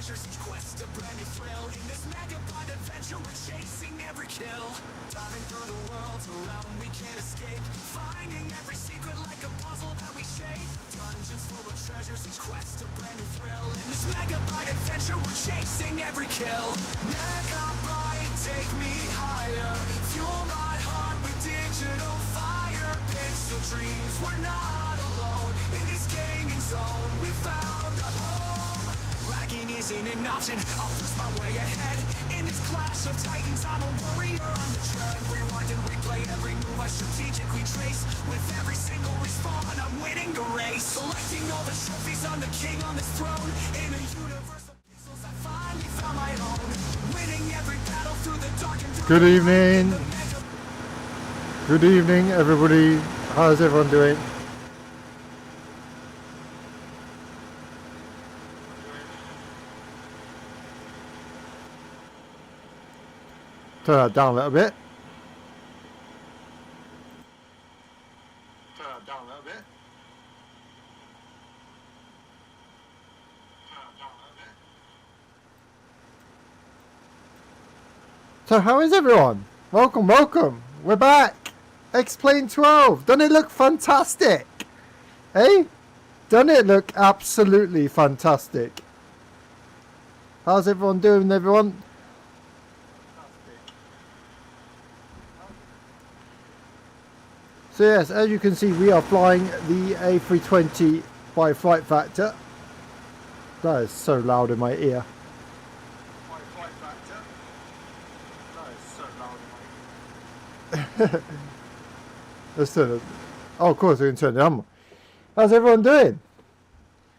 treasures, each quest a brand new thrill. In this vagabond adventure, we're chasing every kill. Diving through the worlds around, we can't escape. Finding every secret like a puzzle that we shape. Dungeons full of treasures, each quest a brand new thrill. In this vagabond adventure, we're chasing every kill. Megabyte, take me higher. Fuel my heart with digital fire. Pixel dreams, we're not alone. In this gaming zone, we found a home. Lagging isn't an option, I'll push my way ahead. In this clash of titans, I'm a warrior on the tread. Rewind and replay every move I strategically trace. With every single respawn, I'm winning the race. Collecting all the trophies, I'm the king on this throne. In a universe of pixels, I finally found my own. Winning every battle through the dark and through. Good evening. Good evening, everybody. How's everyone doing? Turn that down a little bit. Turn that down a little bit. Turn that down a little bit. So how is everyone? Welcome, welcome. We're back. Xplane 12. Doesn't it look fantastic? Hey? Doesn't it look absolutely fantastic? How's everyone doing, everyone? So yes, as you can see, we are flying the A320 by FlightFactor. That is so loud in my ear. By FlightFactor. That is so loud in my ear. Let's turn it. Oh, of course, we can turn it on. How's everyone doing?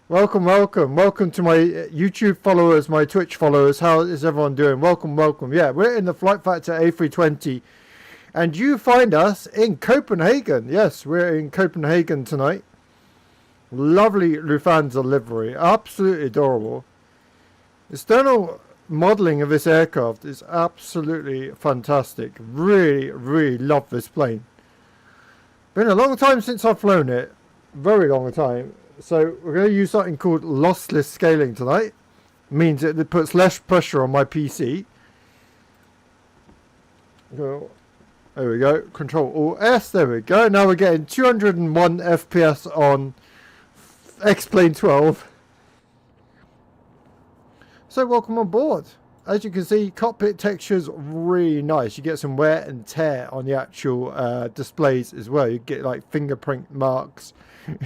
Welcome, welcome. Welcome to my YouTube followers, my Twitch followers. How is everyone doing? Welcome, welcome. Yeah, we're in the FlightFactor A320. And you find us in Copenhagen. Yes, we're in Copenhagen tonight. Lovely Lufthansa livery. Absolutely adorable. External modelling of this aircraft is absolutely fantastic. Really, really love this plane. Been a long time since I've flown it. Very long time. So we're going to use something called lossless scaling tonight. Means that it puts less pressure on my PC. Go. There we go. Control Alt S. There we go. Now we're getting 201 FPS on Xplane 12. So welcome on board. As you can see, cockpit texture's really nice. You get some wear and tear on the actual displays as well. You get like fingerprint marks.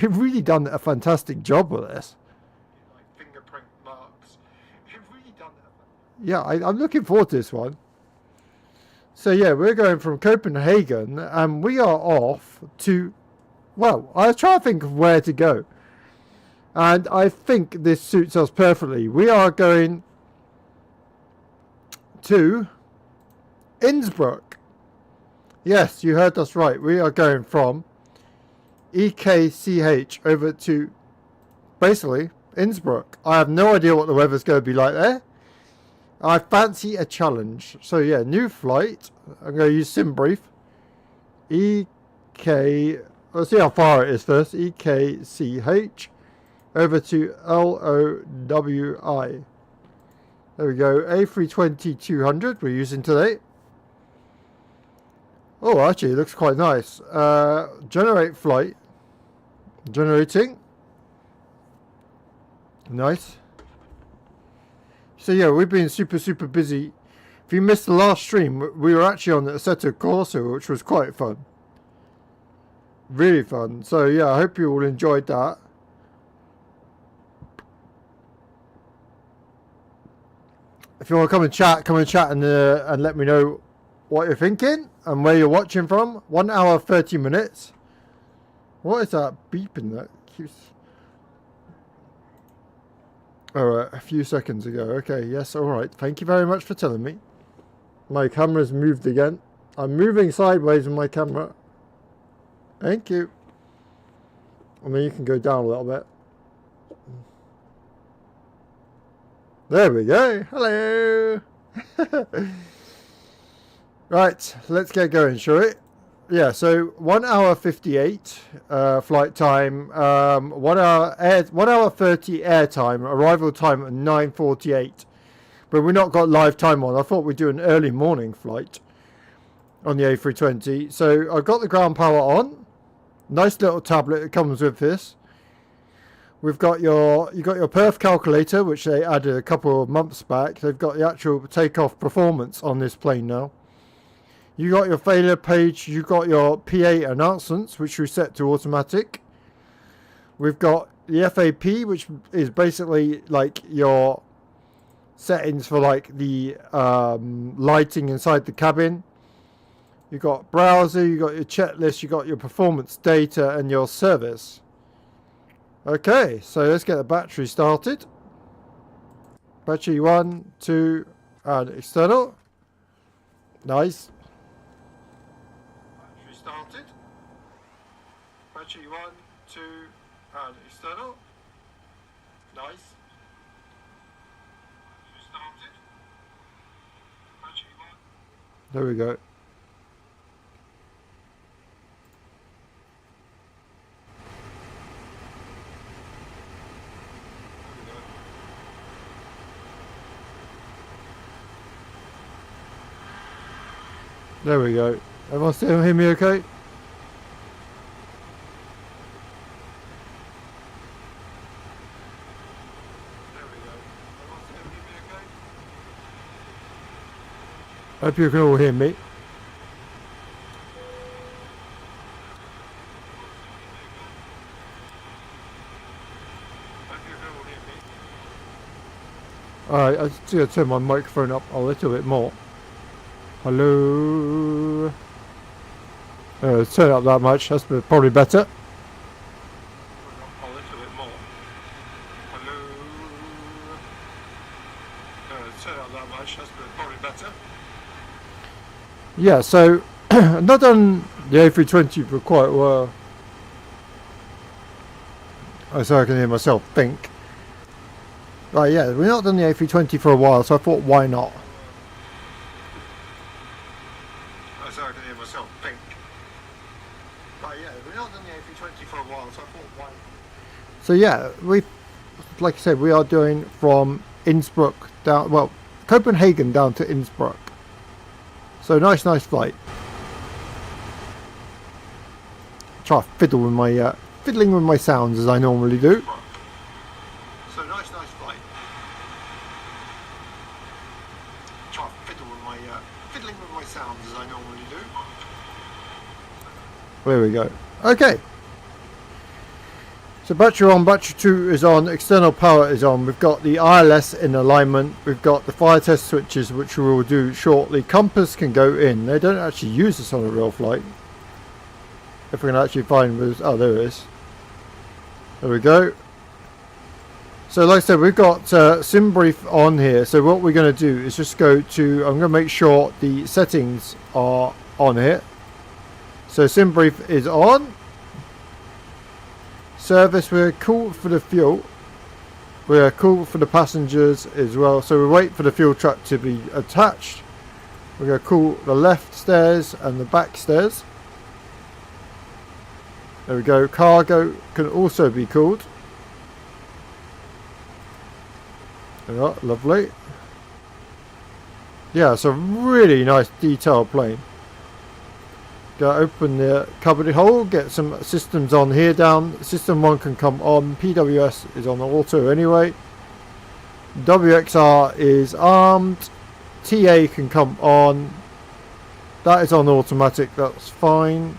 You've really done a fantastic job with this. Like fingerprint marks. You've really done that. Yeah, I'm looking forward to this one. So yeah, we're going from Copenhagen and we are off to, well, I was trying to think of where to go. And I think this suits us perfectly. We are going to Innsbruck. Yes, you heard us right. We are going from EKCH over to basically Innsbruck. I have no idea what the weather's going to be like there. I fancy a challenge. So yeah, new flight. I'm going to use SimBrief. Let's see how far it is first. EKCH over to LOWI. There we go. A320-200 we're using today. Oh, actually, it looks quite nice. Generate flight. Generating. Nice. So yeah, we've been super busy. If you missed the last stream, we were actually on the Assetto Corsa, which was quite fun. Really fun. So yeah, I hope you all enjoyed that. If you want to come and chat and let me know what you're thinking and where you're watching from. 1 hour 30 minutes. What is that beeping that keeps? Alright, a few seconds ago. Okay, yes, alright. Thank you very much for telling me. My camera's moved again. I'm moving sideways with my camera. Thank you. I mean, you can go down a little bit. There we go. Hello. Right, let's get going, shall we? Yeah, so 1 hour 58 flight time, 1 hour 30 air time, arrival time at 9:48. But we've not got live time on. I thought we'd do an early morning flight on the A320. So I've got the ground power on. Nice little tablet that comes with this. You've got your perf calculator, which they added a couple of months back. They've got the actual takeoff performance on this plane now. You got your failure page, you got your PA announcements, which we set to automatic. We've got the FAP, which is basically like your settings for like the lighting inside the cabin. You got browser, you got your checklist, you got your performance data and your service. Okay, so let's get the battery started. Battery 1, 2, and external. Nice. Battery started. Battery 1, 2, and external. Nice. Battery started. Battery 1. There we go. There we go. Everyone still hear me okay? There we go. Everyone still hear me okay? Hope you can all hear me. Alright, I'm just going to turn my microphone up a little bit more. Hello. Let's turn it up that much. That's probably better. A little bit more. Hello. Let's turn it up that much. That's probably better. Yeah. So I've not done the A320 for quite a while. Oh, so I can hear myself think. Right. Yeah, we've not done the A320 for a while, so I thought, why not? So I can hear myself think. Right, yeah, we've not done the A320 for a while, so I thought, why? So yeah, like I said, we are doing from Innsbruck down, well, Copenhagen down to Innsbruck. So nice flight. Try to fiddling with my sounds as I normally do. So nice flight. Try to fiddling with my sounds as I normally do. There we go. Okay. So battery on, battery 2 is on, external power is on. We've got the ILS in alignment. We've got the fire test switches, which we will do shortly. Compass can go in. They don't actually use this on a real flight. If we can actually find this. Oh, there it is. There we go. So like I said, we've got SimBrief on here. So what we're going to do is just go to, I'm going to make sure the settings are on here. So SimBrief is on. Service, we're cool for the fuel. We're cool for the passengers as well. So we wait for the fuel truck to be attached. We're going to cool the left stairs and the back stairs. There we go. Cargo can also be cooled. Oh, lovely. Yeah, it's a really nice detailed plane. Go open the cupboard hole, get some systems on here down. System 1 can come on. PWS is on auto anyway. WXR is armed. TA can come on. That is on automatic, that's fine.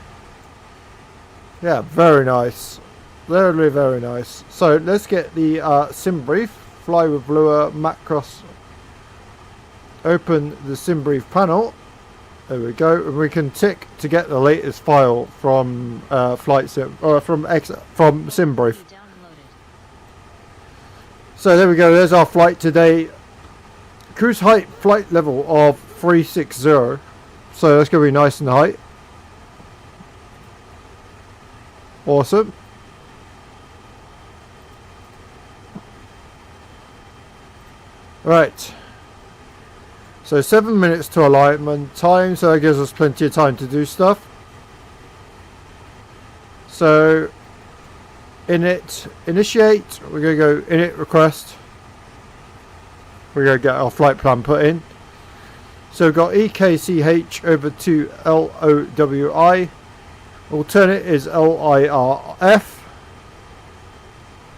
Yeah, very nice. Very, very nice. So let's get the SimBrief. Fly with Lure, Macross. Open the SimBrief panel. There we go, and we can tick to get the latest file from from SimBrief. So there we go. There's our flight today. Cruise height, flight level of 360. So that's going to be nice and high. Awesome. Right. So 7 minutes to alignment time, so that gives us plenty of time to do stuff. So initiate, we're going to go init request. We're going to get our flight plan put in. So we've got EKCH over to LOWI. Alternate is LIRF.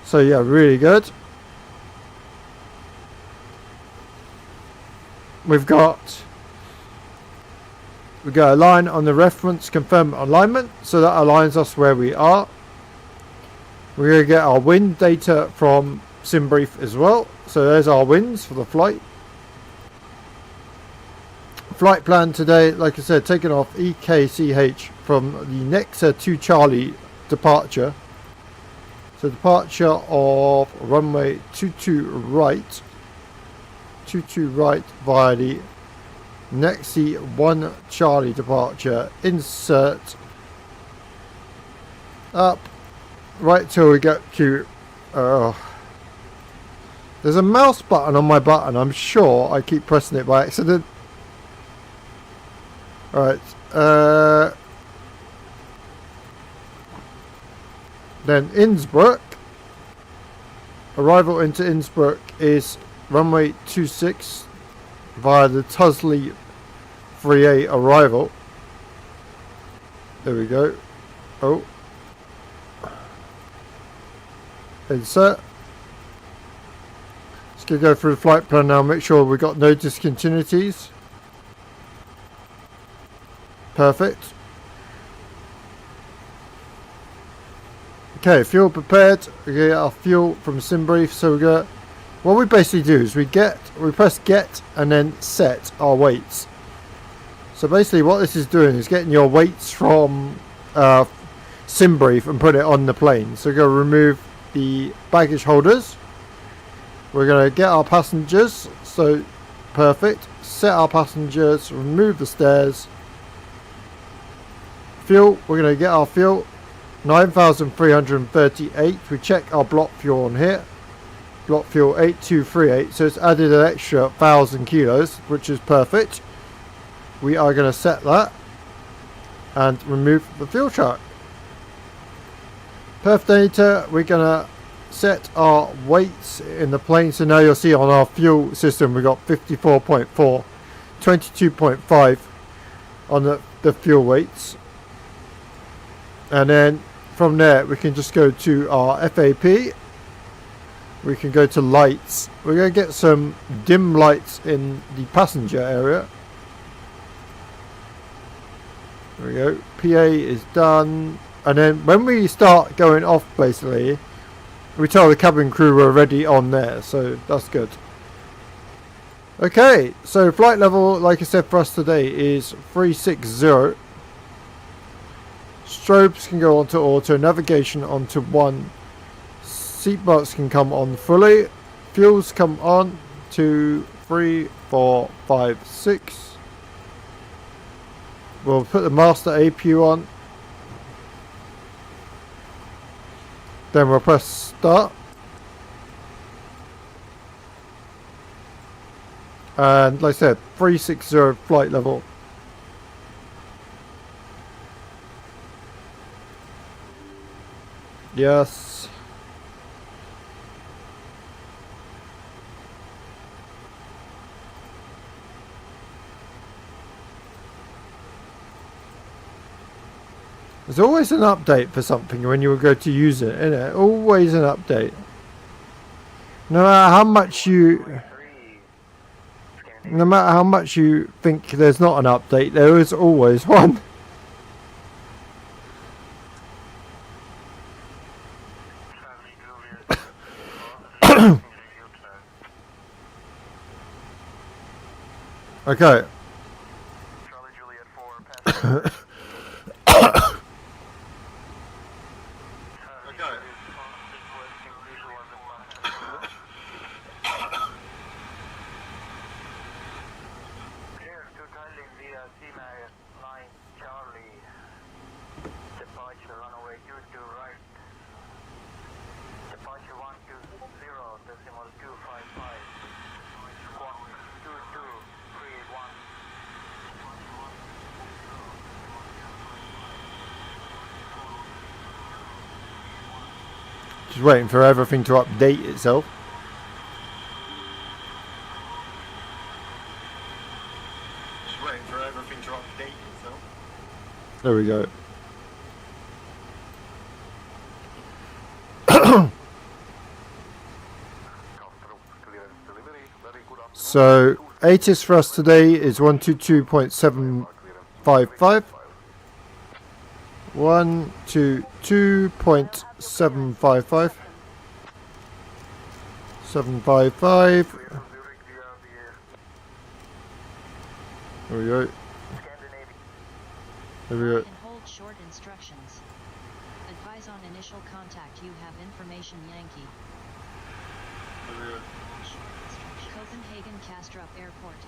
So yeah, really good. We've got a line on the reference, confirm alignment, so that aligns us where we are. We're going to get our wind data from SimBrief as well. So there's our winds for the flight. Flight plan today, like I said, taken off EKCH from the Nexa to Charlie departure. So departure of runway 22 right. 22 right via the Nexi 1 Charlie departure. Insert up right till we get to there's a mouse button on my button. I'm sure I keep pressing it by accident. Alright, then Innsbruck. Arrival into Innsbruck is runway 26 via the Tusley 3A arrival. There we go. Oh. Insert. Let's go through the flight plan now, make sure we've got no discontinuities. Perfect. Okay, fuel prepared. We get our fuel from SimBrief. So we got, what we basically do is we press get and then set our weights. So basically what this is doing is getting your weights from SimBrief and put it on the plane. So we're going to remove the baggage holders. We're going to get our passengers. So perfect. Set our passengers. Remove the stairs. Fuel, we're going to get our fuel 9,338. We check our block fuel on here, block fuel 8238, so it's added an extra 1,000 kilos, which is perfect. We are going to set that and remove the fuel truck. Perf data, we're going to set our weights in the plane. So now you'll see on our fuel system we've got 54.4, 22.5 on the fuel weights. And then from there we can just go to our FAP. We can go to lights. We're going to get some dim lights in the passenger area. There we go. PA is done. And then when we start going off, basically we tell the cabin crew we're already on there, so that's good. Okay, so flight level, like I said, for us today is 360. Strobes can go onto auto, navigation onto 1, seatbelts can come on fully, fuels come on 2, 3, 4, 5, 6. We'll put the master APU on, then we'll press start, and like I said, 360 flight level. Yes. There's always an update for something when you go to use it, isn't it? Always an update. No matter how much you think there's not an update, there is always one. Okay. Just waiting for everything to update itself. Just waiting for everything to update itself. There we go. So, ATIS for us today is 122.755. 122.755. 755. There we go. There we go. And hold short instructions. Advise on initial contact. You have information Yankee. Copenhagen Kastrup Airport.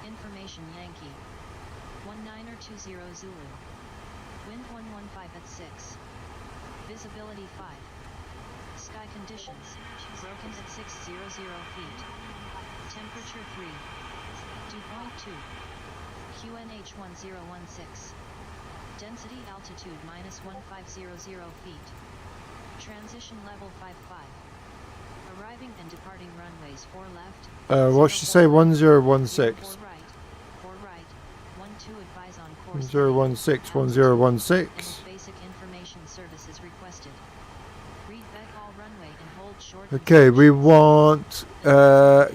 Information Yankee. 1920 Zulu. Wind 115 at 6. Visibility 5. Sky conditions. Broken at 600 feet. Temperature 3. Dew point 2. QNH 1016. Density altitude -1500 feet. Transition level 55. Arriving and departing runways 4 left. What should say 1016? 4 right. 12 advise on course. 1016, 1016. Basic information services requested. Read back all runway and hold short. Okay, we want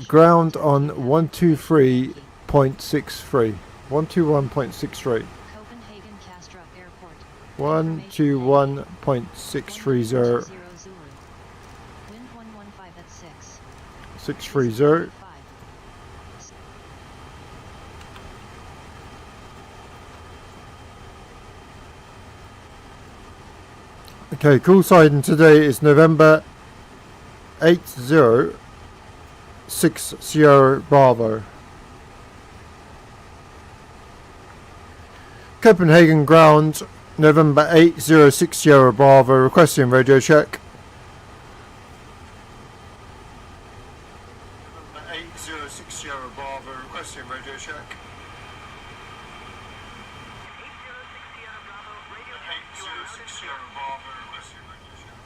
ground on 123.63. 121.63. Copenhagen Kastrup Airport. 121.630. Wind 115 at 6. 630. Okay, call sign today is November 8060 Bravo. Copenhagen ground, November 8060 Bravo, requesting radio check. 8060 Bravo, requesting radio check. 8060 Bravo, requesting radio check.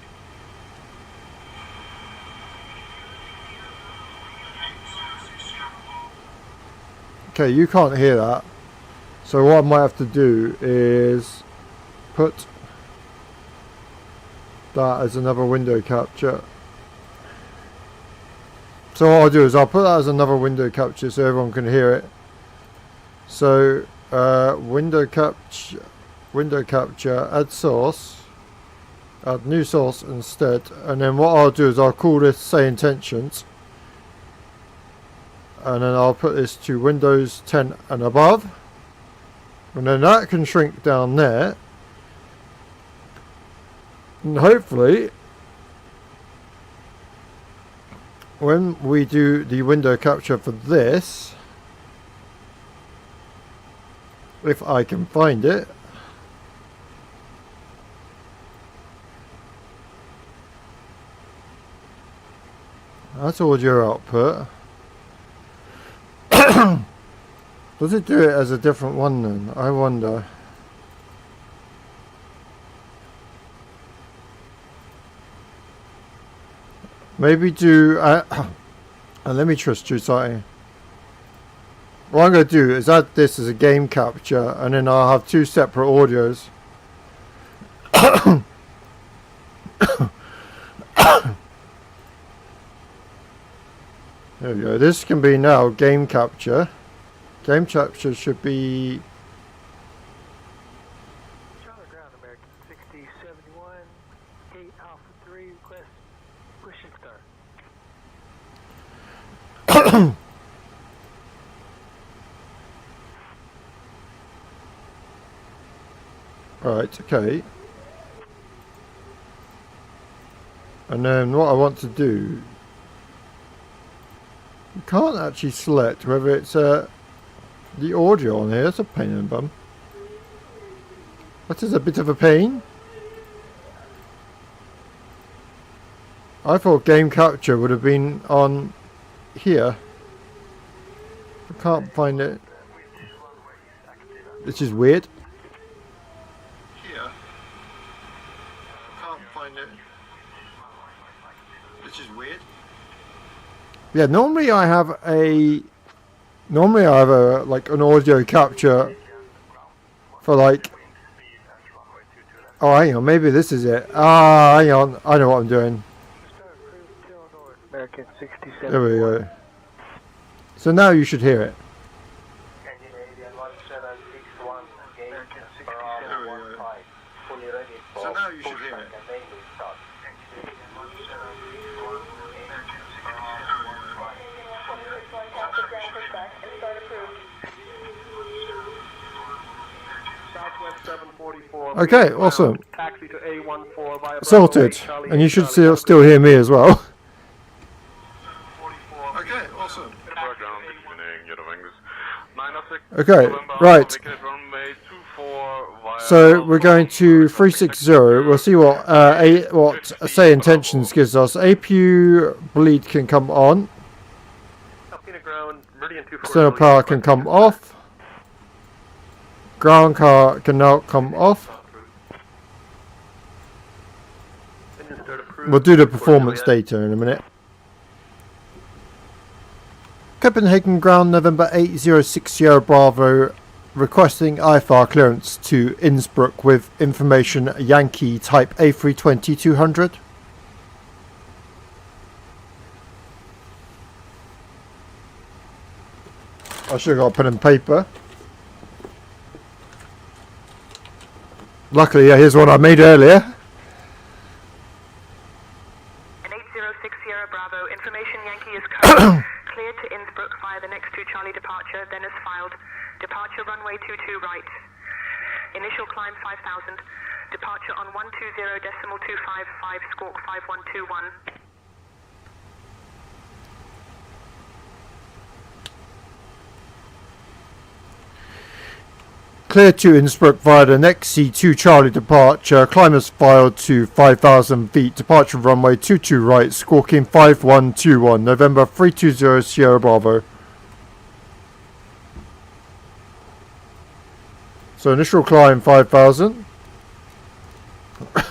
8060 Bravo. Okay, you can't hear that. So what I might have to do is put that as another window capture. So what I'll do is I'll put that as another window capture so everyone can hear it. So window capture, add source, add new source instead, and then what I'll do is I'll call this say intentions, and then I'll put this to Windows 10 and above. And then that can shrink down there. And hopefully, when we do the window capture for this, if I can find it, that's audio output. Does it do it as a different one then? I wonder. Maybe do... and let me just do something. What I'm going to do is add this as a game capture, and then I'll have two separate audios. There we go. This can be now game capture. Game capture should be... Charlie ground, American 6071, gate Alpha 3, request push and start. Right, okay. And then what I want to do... You can't actually select whether it's the audio on here. That's a pain in the bum. That is a bit of a pain. I thought game capture would have been on here. I can't find it. Which is weird. Here. Can't find it. Yeah, normally I have a like an audio capture for like. Oh, hang on, maybe this is it. Ah, hang on, I know what I'm doing. American 67. There we go. So now you should hear it. So now you should hear it. Southwest 744. Okay, awesome. Taxi to A14 via Sorted. Charlie And you should Charlie. still hear me as well. Okay, awesome. Okay, right. So we're going to 360. We'll see what say intentions gives us. APU bleed can come on. External power can come off. Ground car can now come off. We'll do the performance data in a minute. Copenhagen ground November 8060 Bravo requesting IFR clearance to Innsbruck with information Yankee type A320 200. I should have got a pen and paper. Luckily, yeah, here's one I made earlier. An 8060 Bravo, information Yankee is currently cleared to Innsbruck via the next 2 Charlie departure, then as filed. Departure runway 22 right. Initial climb 5000. Departure on 120.255 squawk 5121. Clear to Innsbruck via the next C2 Charlie departure. Climbers filed to 5,000 feet. Departure runway 22 right. Squawking 5121. November 320 Sierra Bravo. So initial climb 5,000. Capture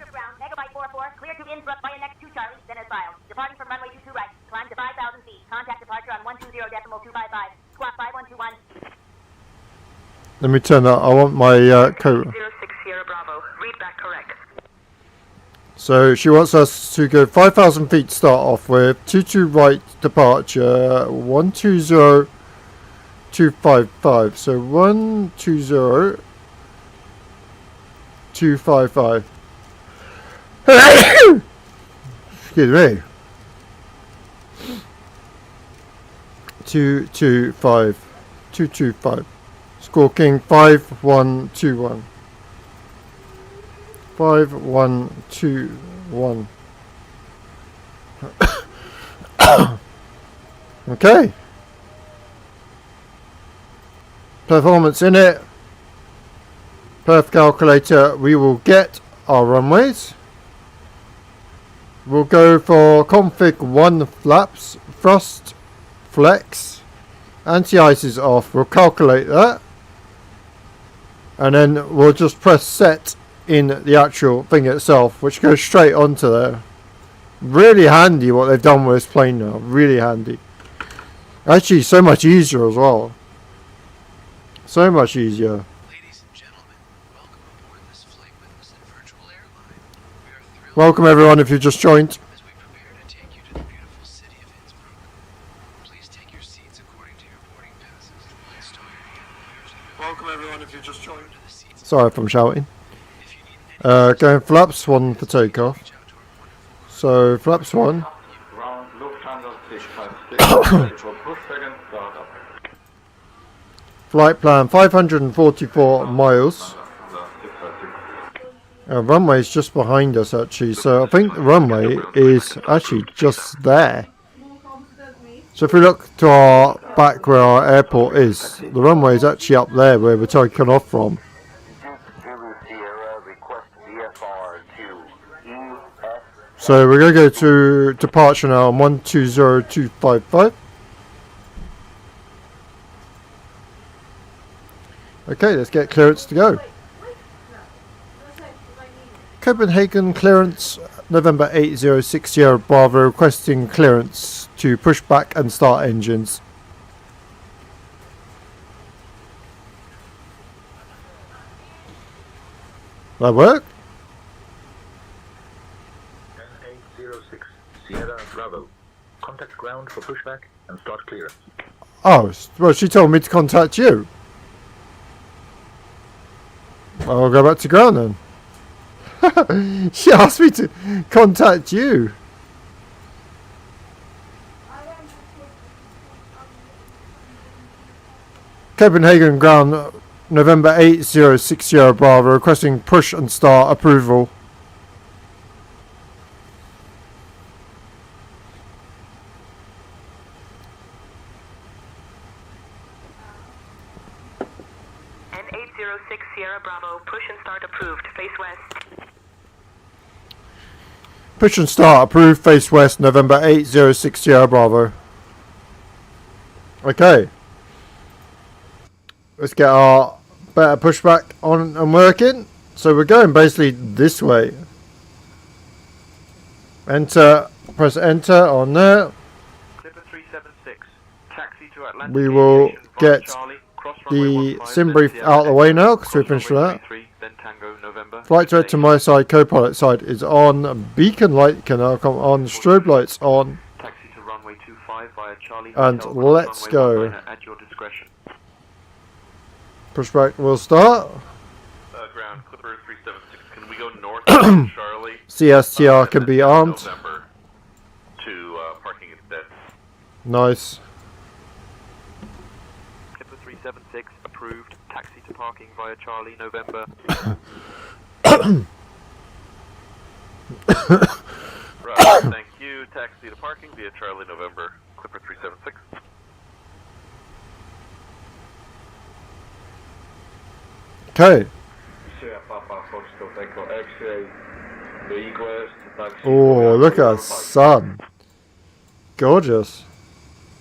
ground, megabyte 44, clear to Innsbruck via next 2 Charlie, then as filed. Departing from runway 22 right, climb to 5,000 feet. Contact departure on 120.255, squawk 5121. Let me turn that. I want my code. 060 Bravo, read back correct. So she wants us to go 5,000 feet to start off with. 22 right departure. 120.255. So 120.255. Excuse me. 225. Squawking 5121. 5121. Okay. Performance in it. Perf calculator. We will get our runways. We'll go for config 1 flaps. Thrust. Flex. Anti-ice is off. We'll calculate that. And then we'll just press set in the actual thing itself, which goes straight onto there. Really handy what they've done with this plane now. Really handy. Actually, so much easier as well. So much easier. Ladies and gentlemen, welcome aboard this flight with us at Virtual Airline. We are thrilled Welcome everyone if you just joined. as we prepare to take you to the beautiful city of Innsbruck. Please take your seats according to your boarding passes and stow your handlers. Welcome everyone if you just joined. To the seats. Sorry if I'm shouting. If you need any Going flaps 1 for takeoff. reach out to our wonderful So flaps 1. Flight plan 544 miles. Runway is just behind us actually, so I think the runway is actually just there. So if we look to our back where our airport is, the runway is actually up there where we're taking off from. So we're going to go to departure now on 120.255. Okay, let's get clearance to go. Copenhagen clearance November 8060 Bravo requesting clearance to push back and start engines. That work? 10806 Sierra Bravo. Contact ground for pushback and start clearance. Oh, well, she told me to contact you. I'll go back to ground then. She asked me to contact you. Copenhagen ground, November 8060 Bravo, requesting push and start approval. N806 Sierra Bravo, push and start approved, face west. Push and start approved, face west, November 8060 Bravo. Okay. Let's get our better pushback on and working. So we're going basically this way. Enter, press enter on there. Clipper 376, taxi to Atlantic We will Aviation via get Charlie, cross runway the 15, sim then brief Sierra out of the Echo, way now because we cross finished runway with that. 23, then Tango November. Flight threat to my side, co-pilot side is on. Beacon light can now come on. Strobe lights on. Taxi to runway 25 via Charlie. And Hotel, let's cross go. runway 19 at your discretion. Pushback will start. Ground, Clipper 376, can we go north of Charlie? CSTR can be armed. November to parking instead. Nice. Clipper 376, approved. Taxi to parking via Charlie, November. Right, thank you. Taxi to parking via Charlie, November. Clipper 376. Okay. Oh, look at that sun. Gorgeous.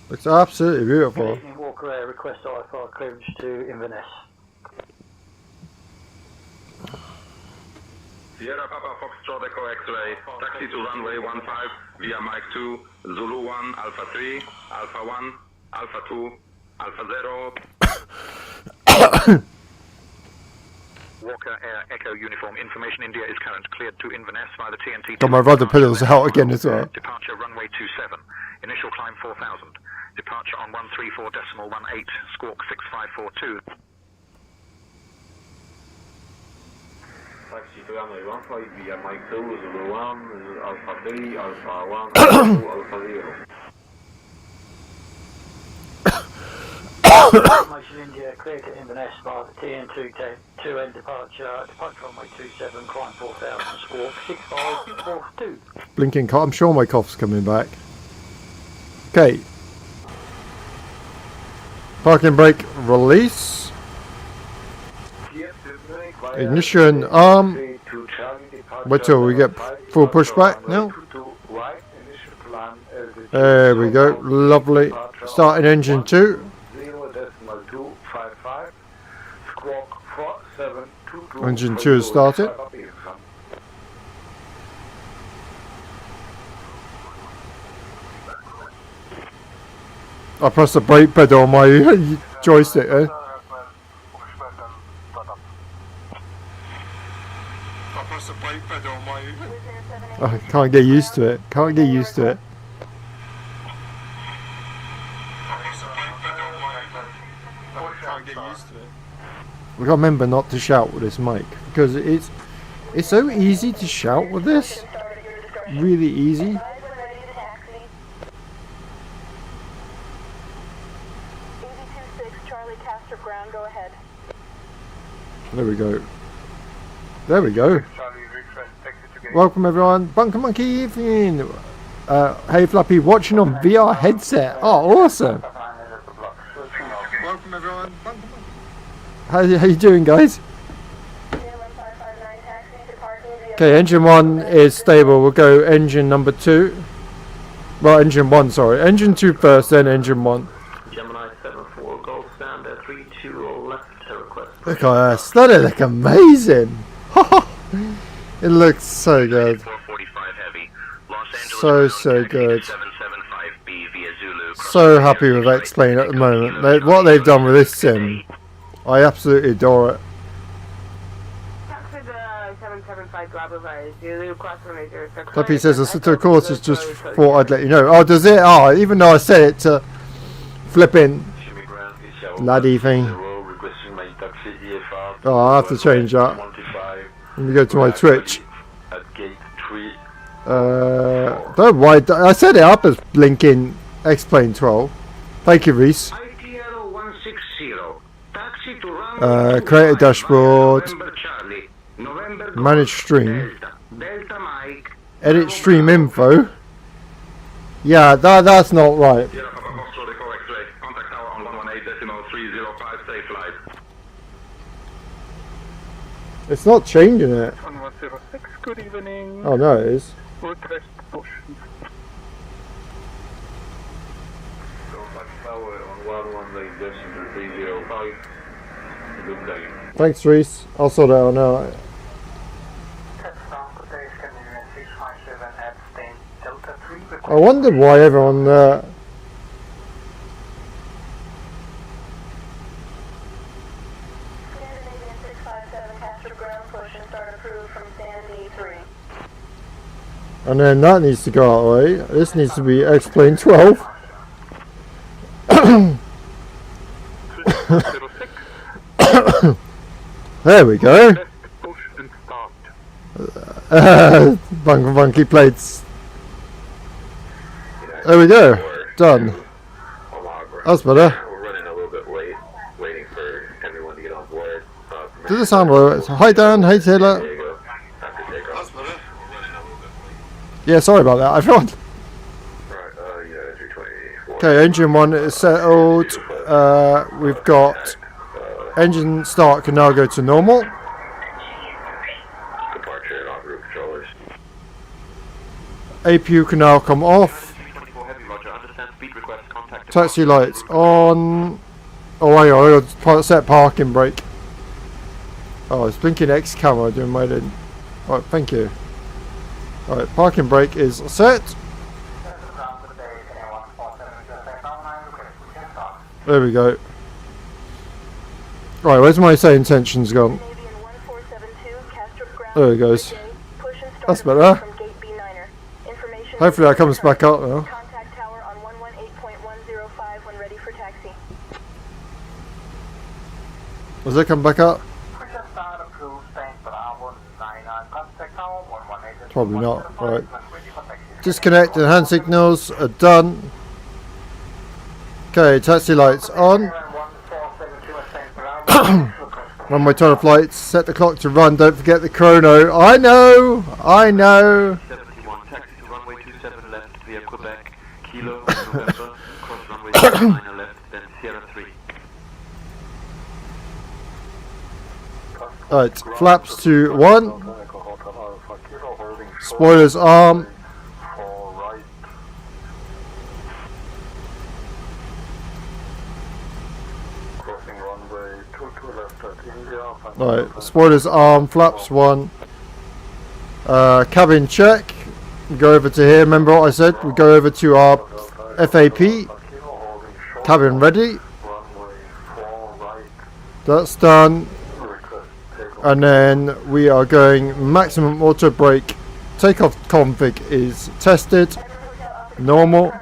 Looks absolutely beautiful. Evening Walker Air, request IFR clearance to Inverness. Sierra Papa Foxtrot Echo X-ray, taxi to runway 15 via Mike 2, Zulu 1, Alpha 3, Alpha 1, Alpha 2, Alpha 0. Walker Air Echo Uniform Information India is current. Cleared to Inverness via the TNT. Got my rudder pedals out again as well. Departure runway 27. Initial climb 4000. Departure on 134.18. Squawk 6542. Taxi to runway 15 via Mike 2, Zulu 1, Alpha 3, Alpha 1, Alpha 2, Alpha 0. Information India, cleared to Inverness via the TN2 2N departure. Departure runway 27, climb 4000. Squawk 6542. Blinking cough. I'm sure my cough's coming back. Okay. Parking brake release. Ignition arm. Wait till we get full pushback now. There we go. Lovely. Starting engine 2. Engine 2 is started. I pressed the brake pedal on my joystick there. I can't get used to it. Can't get used to it. We gotta remember not to shout with this mic because it's so easy to shout with this. Really easy. There we go. There we go. Welcome everyone. Bunker Monkey evening. Hey Fluffy, watching on VR headset. Oh, awesome. Welcome everyone. How you doing, guys? Okay, engine 1 is stable. We'll go engine number 2. Well, engine 1, sorry. Engine 2 first, then engine 1. Gemini 74 Golf Stand 32 left request. Look at that. That look amazing. It looks so good. 445 head So good. So happy with X-Plane at the moment. What they've done with this sim, I absolutely adore it. Tuppy says the Cito course is just thought I'd let you know. Oh, does it? Oh, even though I said it to flipping laddie thing. Oh, I have to change that. Let me go to my Twitch. Don't know why I set it up as blinking X-Plane 12. Thank you, Reese. Create a dashboard. Manage stream. Edit stream info. Yeah, that's not right. It's not changing it. 1106, good evening. Oh no, it is. Request push. Thanks, Reese. I'll sort it out now. I wondered why everyone and then that needs to go out of the way. This needs to be X-Plane 12. There we go. Funky plates. There we go. Done. That's better. We're running a little bit late, waiting for everyone to get on board. Does it sound right? Hi Dan, hey Taylor. Yeah, sorry about that. I thought. Okay, engine 1 is settled. We've got engine start can now go to normal. APU can now come off. Taxi lights on. Oh, hang on, I got set parking brake. Oh, it's blinking X camera doing my thing. Alright, thank you. Alright, parking brake is set. There we go. Right, where's my say intentions gone? There it goes. That's better. Hopefully that comes back up now. Does it come back up? Probably not. Right. Disconnect and hand signals are done. Okay, taxi lights on. Runway turn off lights. Set the clock to run. Don't forget the chrono. I know. 71, taxi to runway 27 left via Quebec. Kilo, November, cross runway 29 left, then Sierra 3. Alright, flaps to 1. Spoilers arm. Alright, spoilers arm, flaps 1. Cabin check. We go over to here. Remember what I said? We go over to our FAP. Cabin ready. That's done. And then we are going maximum auto brake. Takeoff config is tested. Normal.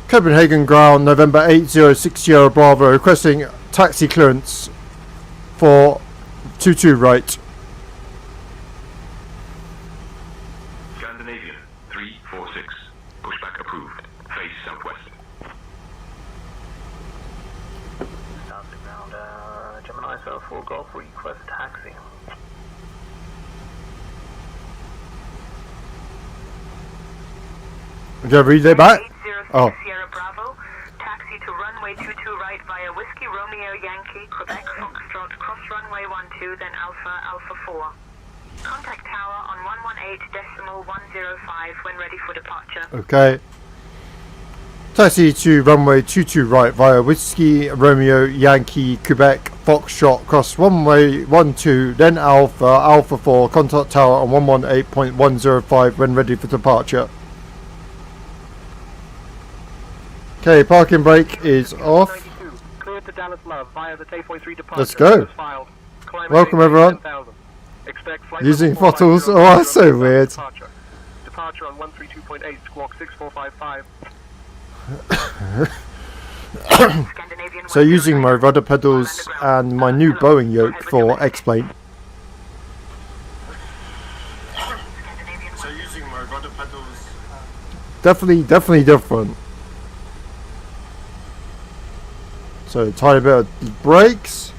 Copenhagen ground, November 8060 Bravo, requesting taxi clearance for 22 right. Scandinavian 346, pushback approved, face southwest. Down to ground, Gemini 4 Golf, request taxi. Okay, read it back. Oh. Sierra Bravo, taxi to runway 22 right via Whiskey Romeo Yankee, Quebec Foxtrot, cross runway 12, then Alpha, Alpha 4. Contact tower on 118.105 when ready for departure. Okay. Taxi to runway 22 right via Whiskey Romeo Yankee, Quebec Foxtrot, cross runway 12, then Alpha, Alpha 4, contact tower on 118.105 when ready for departure. Okay, parking brake is off. Cleared to Dallas Love via the Tape 3 departure. Let's go. Welcome everyone. Using throttles. Oh, that's so weird. Departure on 132.8, squawk 6455. So using my rudder pedals and my new Boeing yoke for xplane. So using my rudder pedals. Definitely different. So tiny bit of brakes.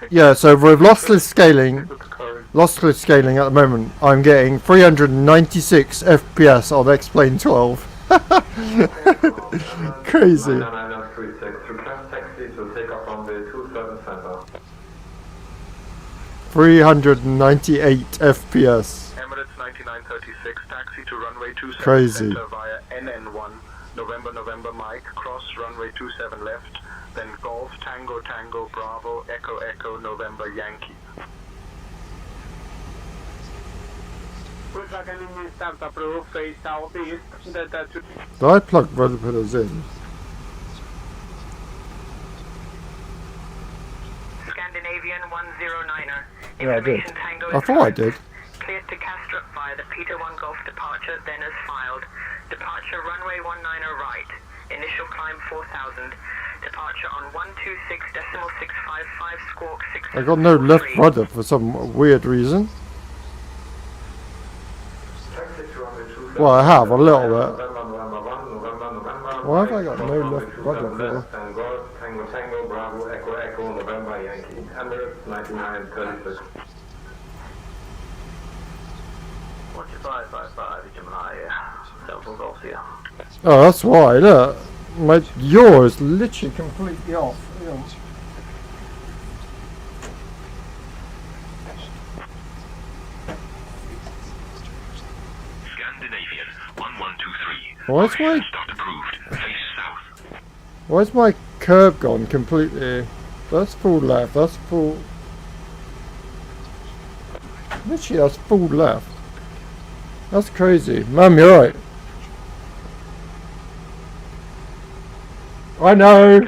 Yeah, so with lossless scaling at the moment, I'm getting 396 FPS on xplane 12. Crazy. 398 FPS. Emirates 9936, taxi to runway 27 Crazy. center via NN1, November Mike, cross runway 27 left, then Golf, Tango, Bravo, Echo, November Yankee. Start approved, face southeast, Delta 2. Do I plug rudder pedals in? Scandinavian 109er. Yeah, I did. Information Tango I thought I did. Cleared to Castro via the Peter 1 Golf departure, then as filed. Departure runway 19er right. Initial climb 4000. Departure on 126.655 squawk 6. I got no left rudder for some weird reason. Well, I have a little bit. Why have I got no left rudder for? Tango, Bravo, Echo, November Yankee. Emirates 9936. 4555, Gemini, Central Golf here. Oh, that's why. Look, my yaw is literally completely off. Yeah. Scandinavian 1123. Why is my curve gone completely? That's full left. That's full. Literally, that's full left. That's crazy. Mum, you're right. I know.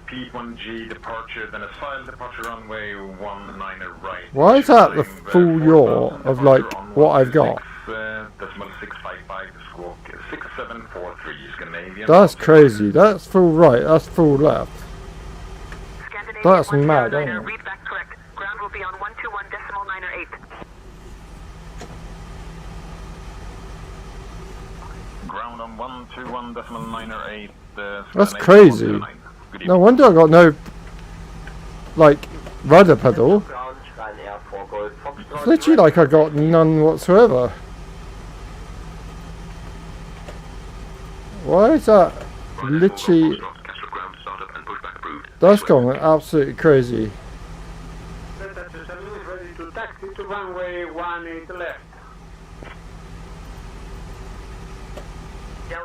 P1G departure, then a file departure runway 19er right. Why is that the full yaw of like what I've got? Decimal 655 squawk 6743 Scandinavian. That's crazy. That's full right. That's full left. That's mad, ain't it? Read back correct. Ground will be on 121.908. Ground on 121.908. That's crazy. No wonder I got no like rudder pedal. It's literally like I got none whatsoever. Why is that literally? That's gone absolutely crazy. Ready to taxi to runway 18 left.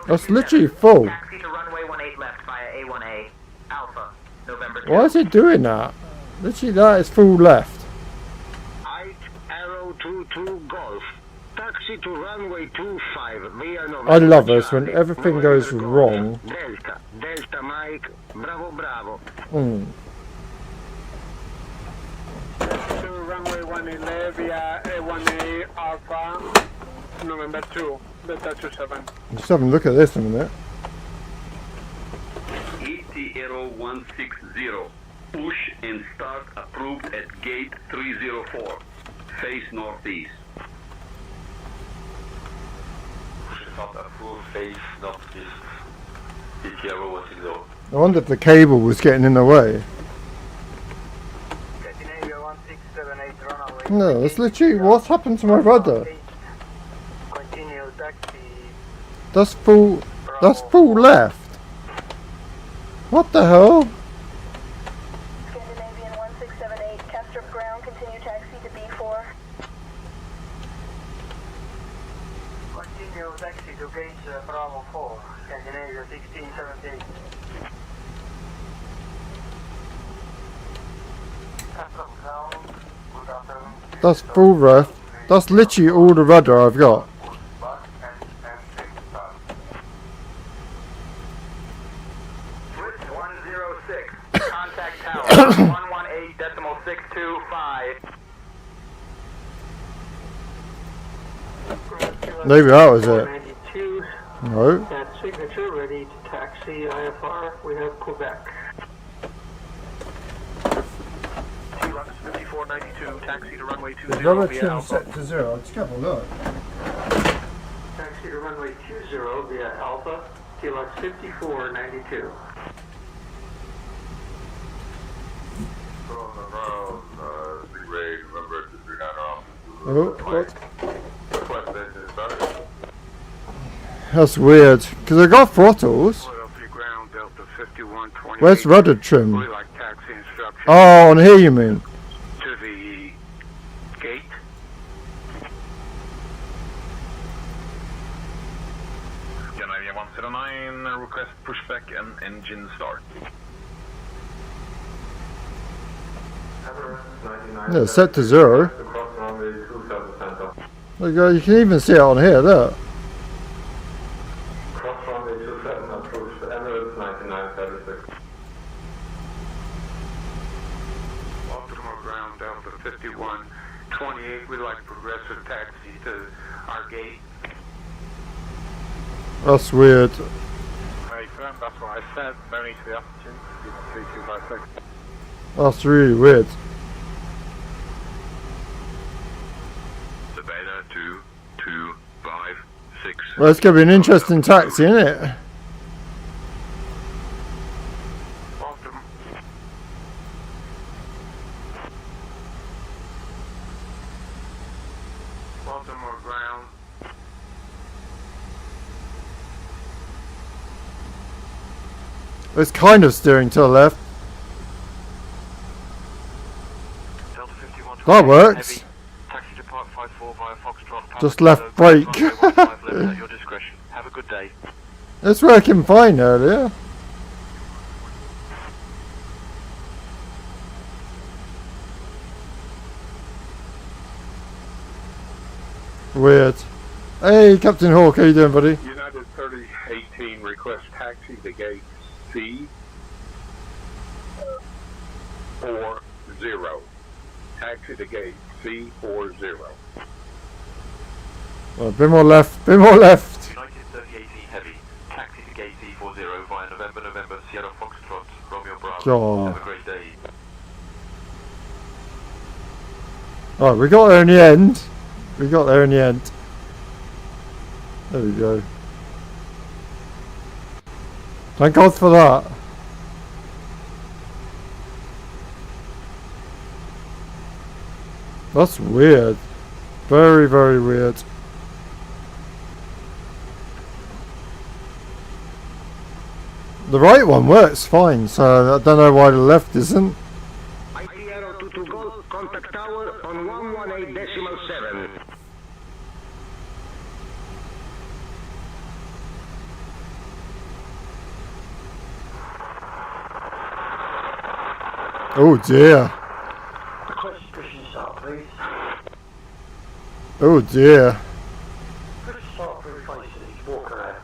That's literally full. Taxi to runway 18 left via A1A. Alpha, November 2. Why is it doing that? Literally, that is full left. Arrow 22 Golf. Taxi to runway 25 via November. I love this when everything goes wrong. Delta Mike, Bravo. To runway 18 left via A1A Alpha, November 2, Delta 27. Just have a look at this in a minute. Aero 160. Push and start approved at gate 304. Face northeast. Push and start approved, face northeast. Aero 160. I wonder if the cable was getting in the way. No, it's literally what's happened to my rudder. Continue taxi. That's full left. What the hell? Scandinavian 1678, Castrop ground, continue taxi to B4. Continue taxi to gate Bravo 4, Scandinavia 1678. That's full ref. That's literally all the rudder I've got. Switch 106. Contact tower 118.625. Maybe that was it. 92. No. At signature, ready to taxi IFR. We have Quebec. T-Lux 5492, taxi to runway 20 Another via trim Alpha. set to 0. Let's have a look. Taxi to runway 20 via Alpha. T-Lux 5492. Oh, what? That's weird. Because I got throttles. Where's rudder trim? Oh, on here you mean? To the gate. Canadian 109, request pushback and engine start. Yeah, set to 0. There you go, you can even see it on here, look. Cross runway 27, approach to Emirates 9936. Baltimore ground Delta 5128, we'd like progressive taxi to our gate. That's weird. Hey, firm, that's what I said. No need to the altitude. 3256. That's really weird. Beta 2256. Well, it's going to be an interesting taxi, isn't it? Baltimore. Baltimore ground. It's kind of steering to the left. Delta 51 That works. Heavy. Taxi to Park 54 via Foxtrot. Just left brake. At your discretion. Have a good day. It's working fine earlier. Weird. Hey, Captain Hawk, how you doing, buddy? United 3018 request taxi to gate C 40. Taxi to gate C40. A bit more left, bit more left. United 3080 Heavy. Taxi to gate E40 via November Sierra Foxtrot Romeo Bravo. Oh. Have a great day. Alright, we got there in the end. We got there in the end. There we go. Thank God for that. That's weird. Very, very weird. The right one works fine, so I don't know why the left isn't. ITR 22 Golf, contact tower on 118.7. Oh dear. Push start, please. Oh dear. Push start through faces. Walk around.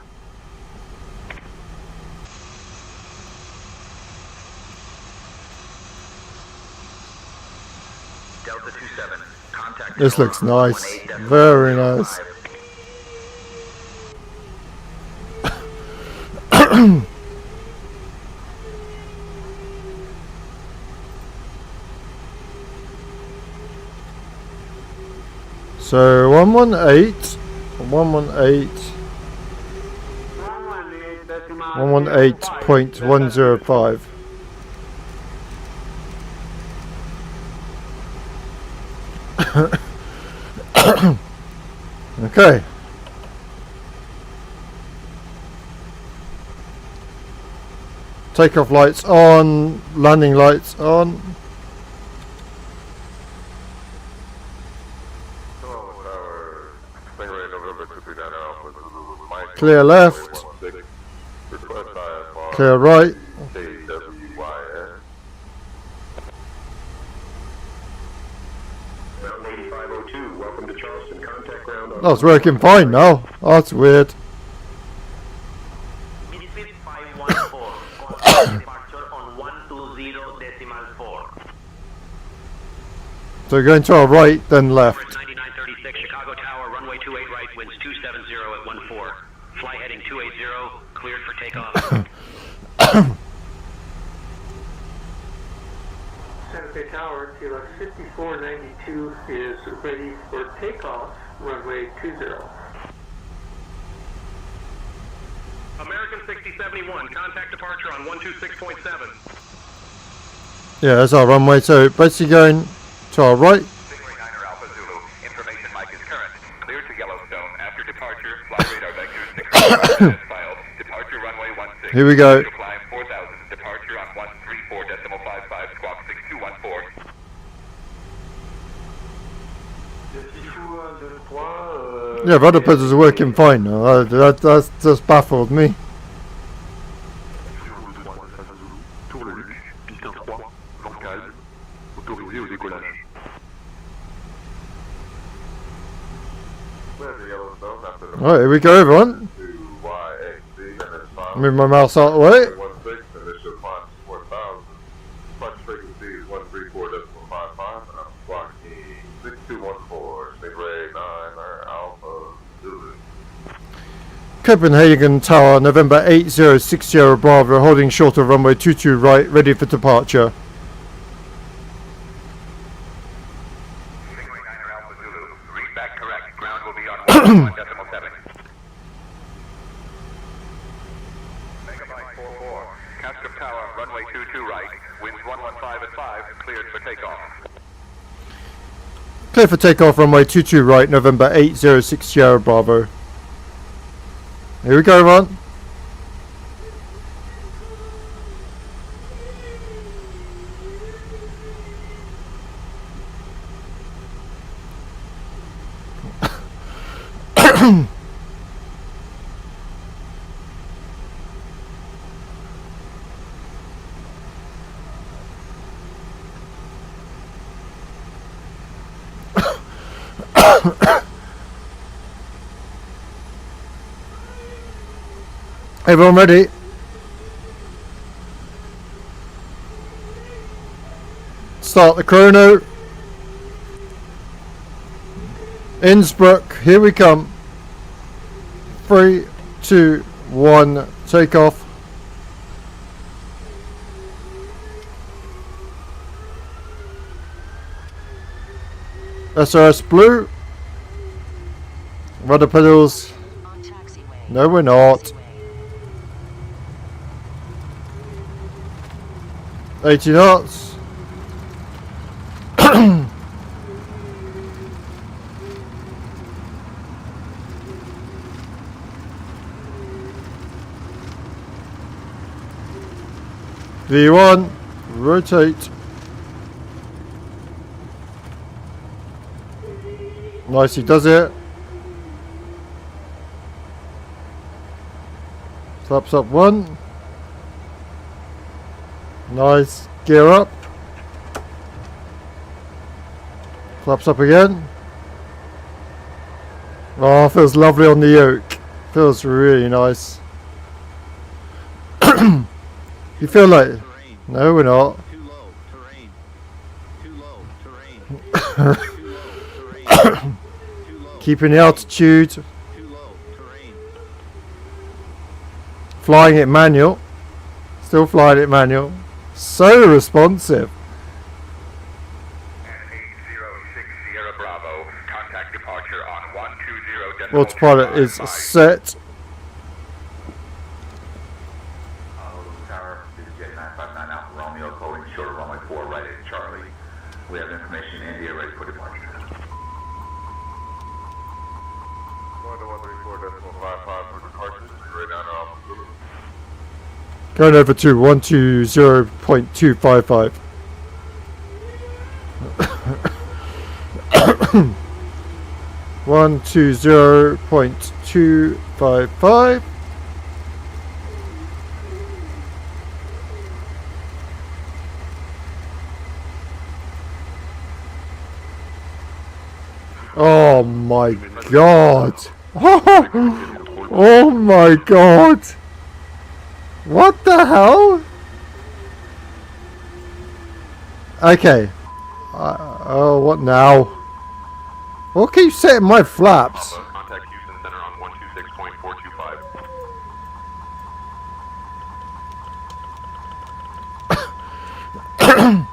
Delta 27, contact. This looks nice. Very nice. So 118.105. Okay. Takeoff lights on, landing lights on. Clear left. Clear right. 502, welcome to Charleston. Contact ground on... Oh, it's working fine now. Oh, that's weird. Minute 514, departure on 120.4. So going to our right, then left. 9936, Chicago Tower, runway 28 right, winds 270 at 14. Fly heading 280, cleared for takeoff. Santa Fe Tower, TLX 5492 is ready for takeoff, runway 20. American 6071, contact departure on 126.7. Yeah, that's our runway. So basically going to our right. Niner Alpha Zulu, information mic is current. Clear to Yellowstone. After departure, fly radar vector 6 is filed. Departure runway 16. Here we go. Climb 4000. Departure on 134.55, squawk 6214. Yeah, rudder pedals are working fine now. That's just baffled me. Alright, here we go, everyone. Move my mouse out of the way. Copenhagen Tower, November 8060 Bravo, holding short of runway 22 right, ready for departure. Niner Alpha Zulu, read back correct. Ground will be on 1.7. Megabyte 44, Cascom Tower, runway 22 right, winds 115 at 5, cleared for takeoff. Clear for takeoff, runway 22 right, November 8060 Bravo. Here we go, everyone. Everyone ready? Start the chrono. Innsbruck, here we come. 3, 2, 1, take off. SOS blue. Rudder pedals. No, we're not. 80 knots. V1, rotate. Nice, he does it. Flaps up 1. Nice, gear up. Flaps up again. Oh, feels lovely on the yoke. Feels really nice. You feel like... No, we're not. Too low, terrain. Too low, terrain. Too low, terrain. Too low. Keeping the altitude. Too low, terrain. Flying it manual. Still flying it manual. So responsive. And 806 Sierra Bravo, contact departure on 120. Autopilot is set. Tower, this is Jet 959 Alpha Romeo, calling short runway 4 right at Charlie. We have information India ready for departure. 134.55 for departure, right down Alpha Zulu. Going over to 120.255. 120.255. Oh my god. Oh my god. What the hell? Okay. Oh, what now? What keeps setting my flaps? Contact Houston Center on 126.425.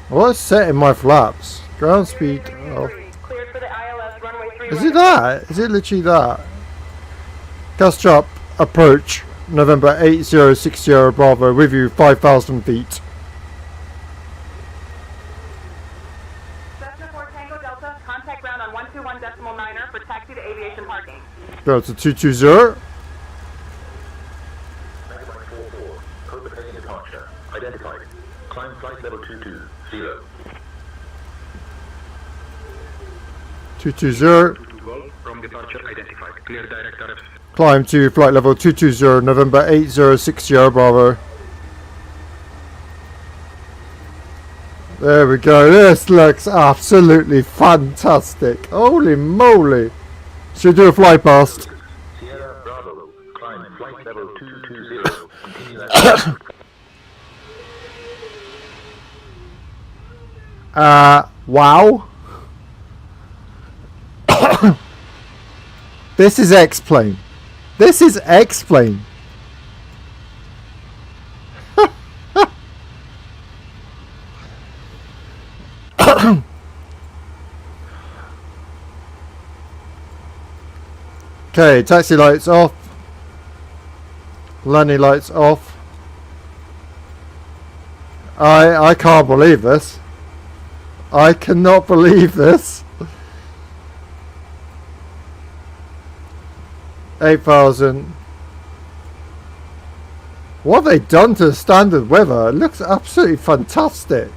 What's setting my flaps? Ground speed. Oh. Cleared for the ILS runway 3. Is it that? Is it literally that? Gust up, approach, November 8060 Bravo, with you 5,000 feet. Cessna 4 Tango Delta, contact ground on 121.9er for taxi to aviation parking. Go to 220. Copenhagen departure. Identified. Climb flight level 220. 220. From departure identified. Clear direct RF. Climb to flight level 220, November 8060 Bravo. There we go. This looks absolutely fantastic. Holy moly. Should we do a fly past? Sierra Bravo. Climb flight level 220. Continue at Wow. This is xplane. This is xplane. Okay, taxi lights off. Landing lights off. I can't believe this. I cannot believe this. 8,000. What have they done to the standard weather? It looks absolutely fantastic.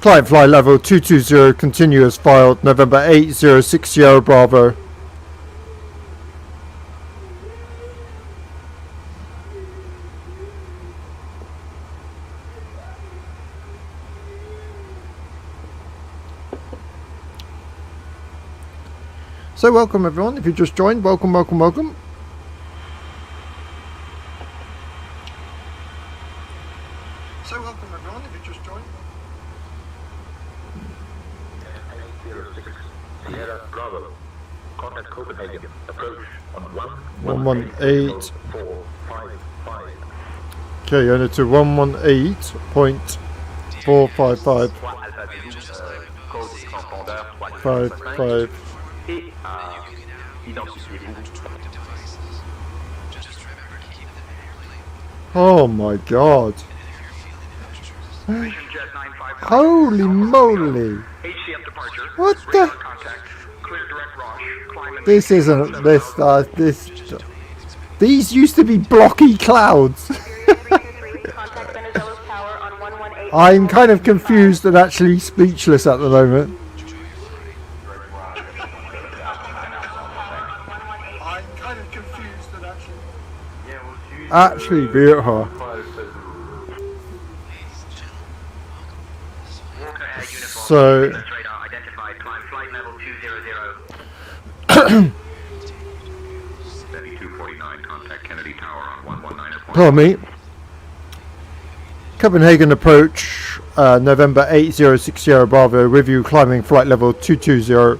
Climb flight level 220, continuous filed, November 8060 Bravo. So welcome everyone, if you just joined, welcome, welcome, welcome. So welcome everyone, if you just joined. Sierra Bravo. Contact Copenhagen. Approach on 118.455. Okay, you're to 118.455. 55. Oh my god. Holy moly. What the? This isn't this these used to be blocky clouds. I'm kind of confused and actually speechless at the moment. I'm kind of confused and actually beautiful. So pardon me. Copenhagen approach, November 8060 Bravo, with you climbing flight level 220.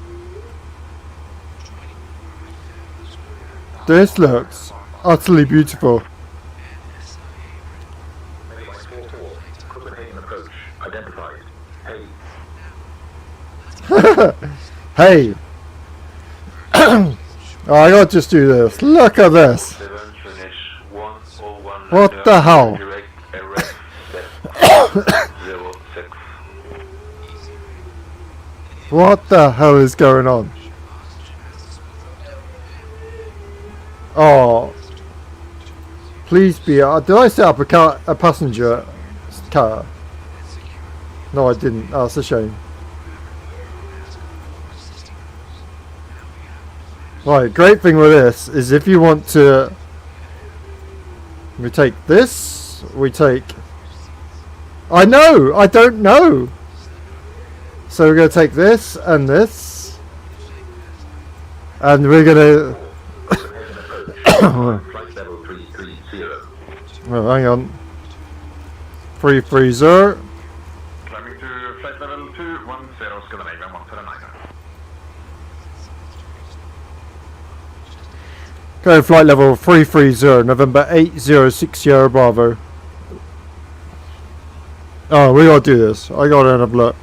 This looks utterly beautiful. Copenhagen approach. Identified. Hey. Oh, I gotta just do this. Look at this. What the hell? What the hell is going on? Oh, please be. Did I set up a passenger car? No, I didn't. Oh, that's a shame. Right, great thing with this is if you want to We take this. We take... I know! I don't know! So we're going to take this and this. And we're going to... Flight level 330. Oh, hang on. 330. Climbing to flight level 210, Scandinavia 179. Go flight level 330, November 8060 Bravo. Oh, we gotta do this. I gotta end up look.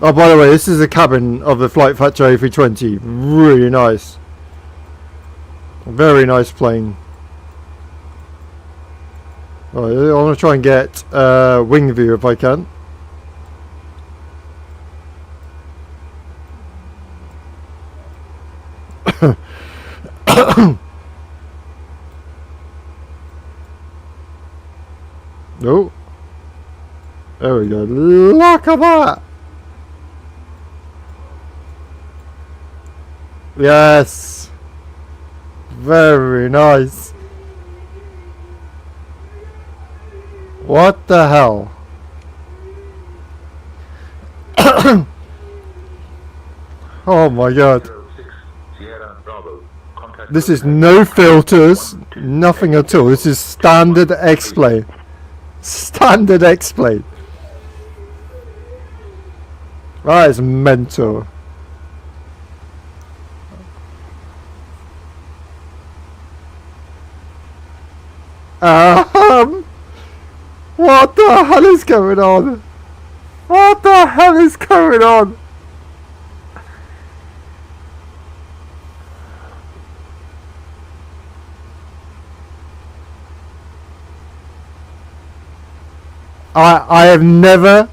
Oh, by the way, this is the cabin of the FlightFactor A320. Really nice. Very nice plane. Oh, I want to try and get wing view if I can. Oh, there we go. Look at that. Yes, very nice. What the hell? Oh my god. This is no filters, nothing at all. This is standard X-plane. Standard X-plane. That is mental. What the hell is going on? What the hell is going on? I have never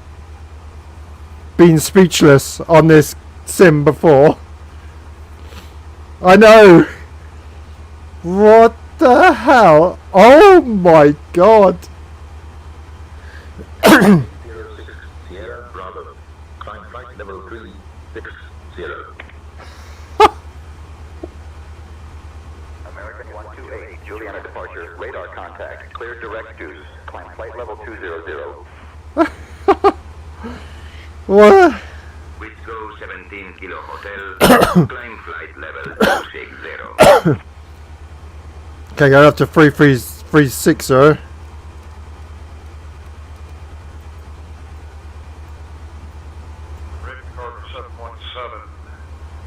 been speechless on this sim before. I know. What the hell? Oh my god. Sierra Bravo. Climb flight level 360. American 128, Juliana departure, radar contact, clear direct deuce, climb flight level 200. What? Whitco 17 Kilo Hotel, climb flight level 260. Okay, go up to 3360.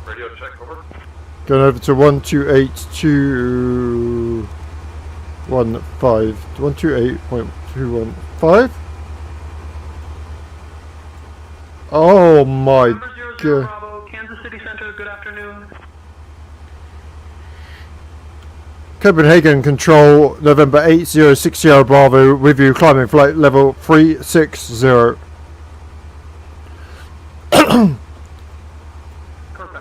Radio check, over. Going over to 128.215. 128.215. Oh my god. Bravo, Kansas City Center, good afternoon. Copenhagen Control, November 8060 Bravo, with you climbing flight level 360. Contact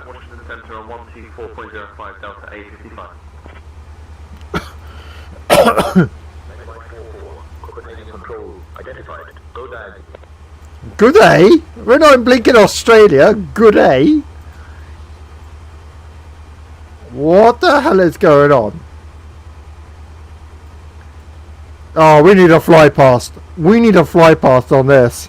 Washington Center on 124.05 Delta A55. Copenhagen Control identified. Go dive. Good day. We're not in blinking Australia. Good day. What the hell is going on? Oh, we need a fly past. We need a fly past on this.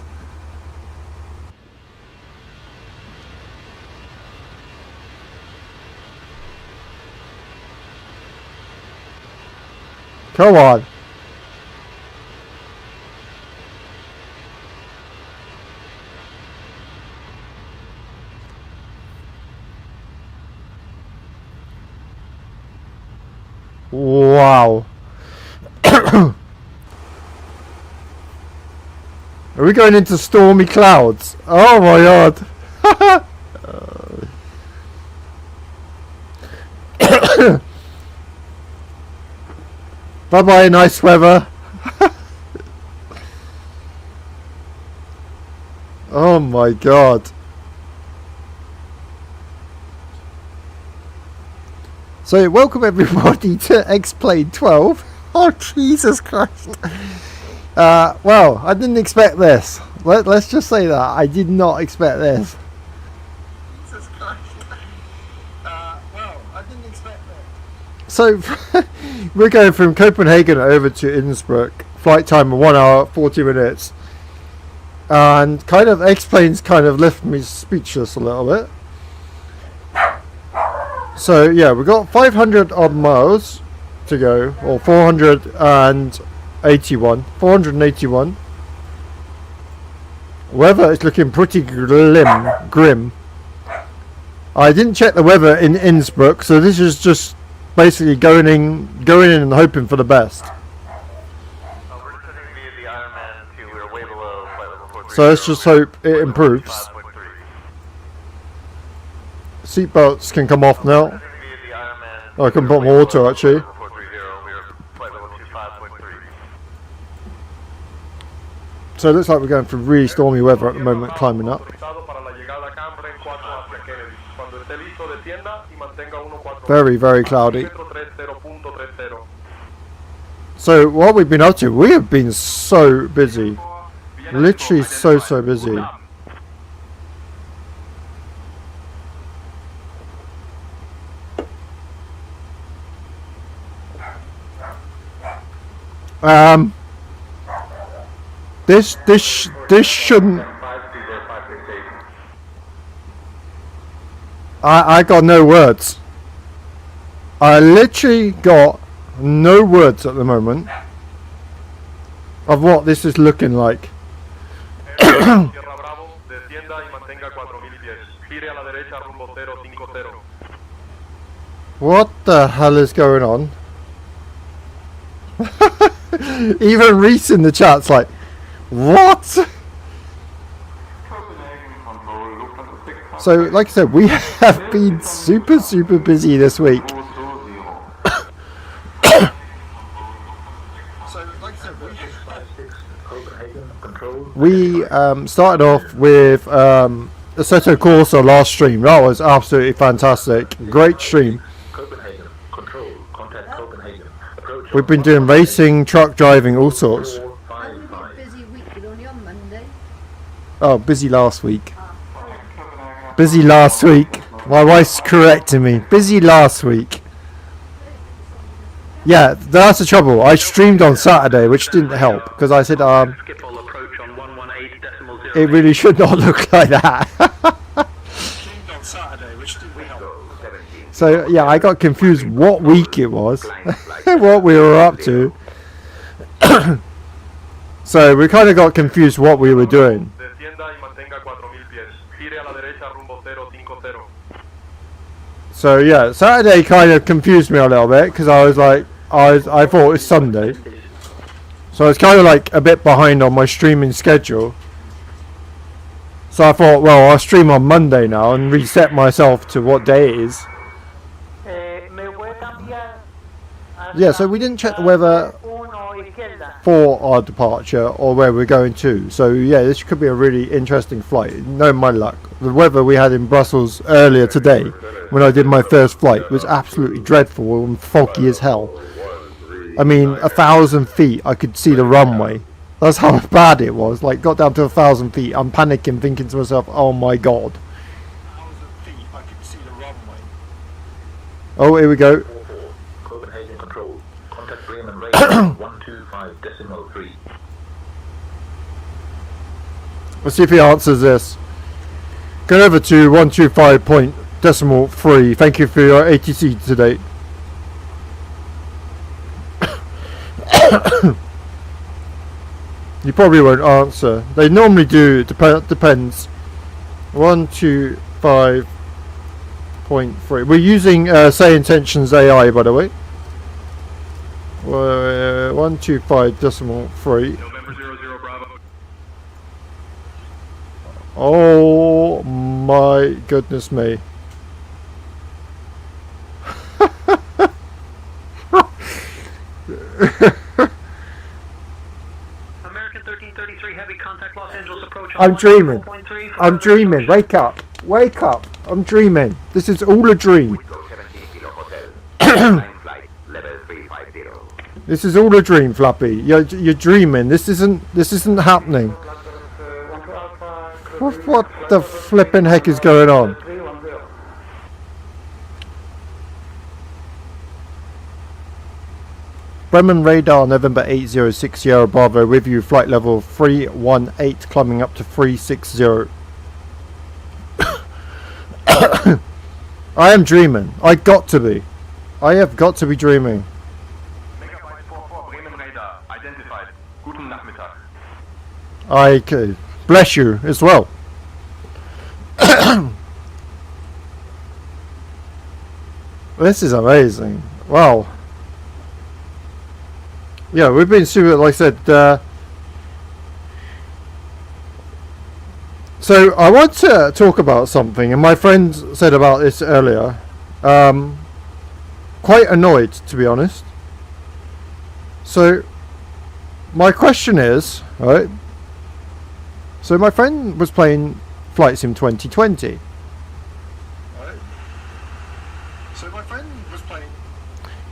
Come on. Wow. Are we going into stormy clouds? Oh my god. Bye bye, nice weather. Oh my god. So welcome everybody to X-Plane 12. Oh Jesus Christ. Well, I didn't expect this. Let's just say that. I did not expect this. Jesus Christ. Well, didn't expect that. So we're going from Copenhagen over to Innsbruck. Flight time of 1 hour 40 minutes, and kind of X-planes kind of left me speechless a little bit. So yeah, we've got 500 odd miles to go, or 481. Weather is looking pretty grim. I didn't check the weather in Innsbruck, so this is just basically going in and hoping for the best. So let's just hope it improves. Seatbelts can come off now. Oh, I can put more auto actually. So it looks like we're going through really stormy weather at the moment, climbing up. Very, very cloudy. So what we've been up to, we have been so busy. Literally so busy. This shouldn't. I got no words. I literally got no words at the moment of what this is looking like. What the hell is going on? Even Reese in the chat's like, what? So, like I said, we have been super busy this week. We started off with Assetto Corsa last stream. That was absolutely fantastic. Great stream. We've been doing racing, truck driving, all sorts. Oh, busy last week. Busy last week. My wife's correcting me. Busy last week. Yeah, that's the trouble. I streamed on Saturday, which didn't help, because I said, it really should not look like that. So, yeah, I got confused what week it was, what we were up to. So, we kind of got confused what we were doing. So, yeah, Saturday kind of confused me a little bit, because I was like, I thought it was Sunday. So, I was kind of like a bit behind on my streaming schedule. So, I thought, well, I'll stream on Monday now and reset myself to what day it is. Yeah, so we didn't check the weather for our departure or where we're going to. So yeah, this could be a really interesting flight. No, my luck. The weather we had in Brussels earlier today, when I did my first flight, was absolutely dreadful and foggy as hell. I mean, 1,000 feet, I could see the runway. That's how bad it was. Like, got down to 1,000 feet. I'm panicking, thinking to myself, "Oh my god." 1,000 feet, I could see the runway. Oh, here we go. Copenhagen Control. Contact Bremen Radio 125.3. Let's see if he answers this. Go over to 125.3. Thank you for your ATC today. You probably won't answer. They normally do. Depends. 125.3. We're using Say Intentions AI, by the way. 125.3. Oh my goodness me. American 1333 heavy contact Los Angeles approach. I'm dreaming. I'm dreaming. Wake up. Wake up. I'm dreaming. This is all a dream. This is all a dream, Flappy. You're dreaming. This isn't happening. What the flipping heck is going on? Bremen radar, November 8060 Sierra Bravo with you, flight level 318, climbing up to 360. I am dreaming. I got to be. I have got to be dreaming. Megabyte 44, Bremen radar, identified. Guten Nachmittag. I bless you as well. This is amazing. Wow. Yeah, we've been super, like I said, so I want to talk about something, and my friend said about this earlier. Quite annoyed, to be honest. So my question is, right? So my friend was playing Flight Sim 2020. Right. So my friend was playing.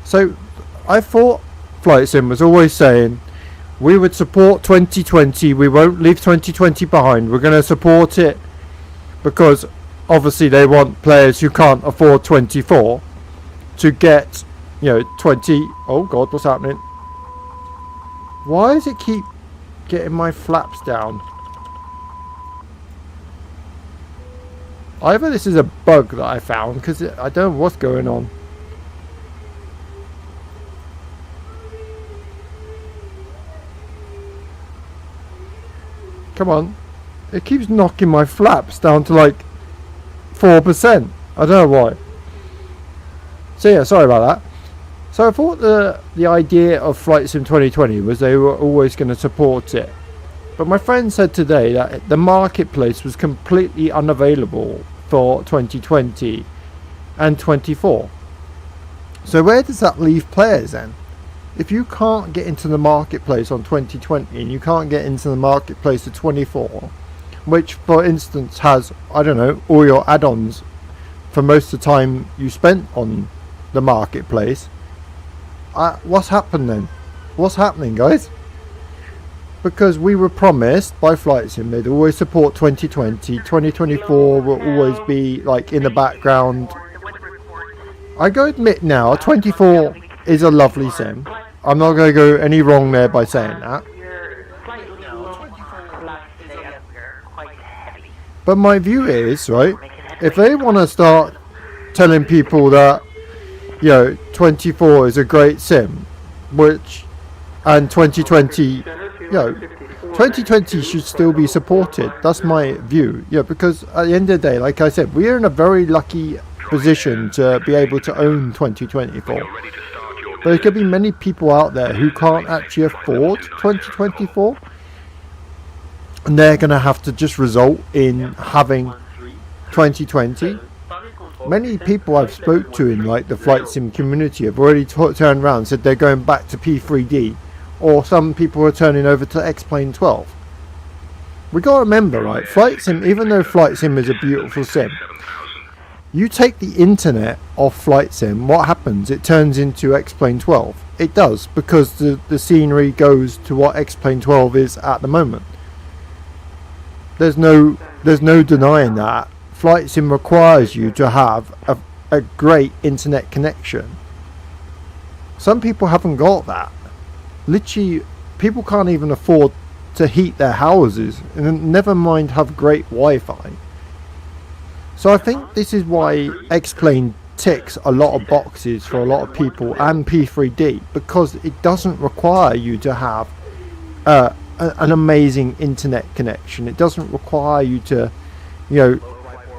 So I thought Flight Sim was always saying we would support 2020, we won't leave 2020 behind, we're going to support it because obviously they want players who can't afford 24 to get, 20. Oh god, what's happening? Why does it keep getting my flaps down? Either this is a bug that I found, because I don't know what's going on. Come on. It keeps knocking my flaps down to like 4%. I don't know why. So yeah, sorry about that. So I thought the idea of Flight Sim 2020 was they were always going to support it. But my friend said today that the marketplace was completely unavailable for 2020 and 24. So where does that leave players then? If you can't get into the marketplace on 2020 and you can't get into the marketplace of 24, which for instance has, I don't know, all your add-ons for most of the time you spent on the marketplace, what's happened then? What's happening, guys? Because we were promised by Flight Sim they'd always support 2020, 2024 will always be like in the background. I go admit now, 24 is a lovely sim. I'm not going to go any wrong there by saying that. But my view is, right, if they want to start telling people that, 24 is a great sim, and 2020, 2020 should still be supported. That's my view. Yeah, because at the end of the day, like I said, we're in a very lucky position to be able to own 2024. But there could be many people out there who can't actually afford 2024, and they're going to have to just result in having 2020. Many people I've spoke to in like the Flight Sim community have already turned around and said they're going back to P3D, or some people are turning over to xplane 12. We got to remember, right, Flight Sim, even though Flight Sim is a beautiful sim, you take the internet off Flight Sim, what happens? It turns into xplane 12. It does, because the scenery goes to what xplane 12 is at the moment. There's no denying that. Flight Sim requires you to have a great internet connection. Some people haven't got that. Literally, people can't even afford to heat their houses, and never mind have great Wi-Fi. So I think this is why xplane ticks a lot of boxes for a lot of people, and P3D, because it doesn't require you to have an amazing internet connection. It doesn't require you to,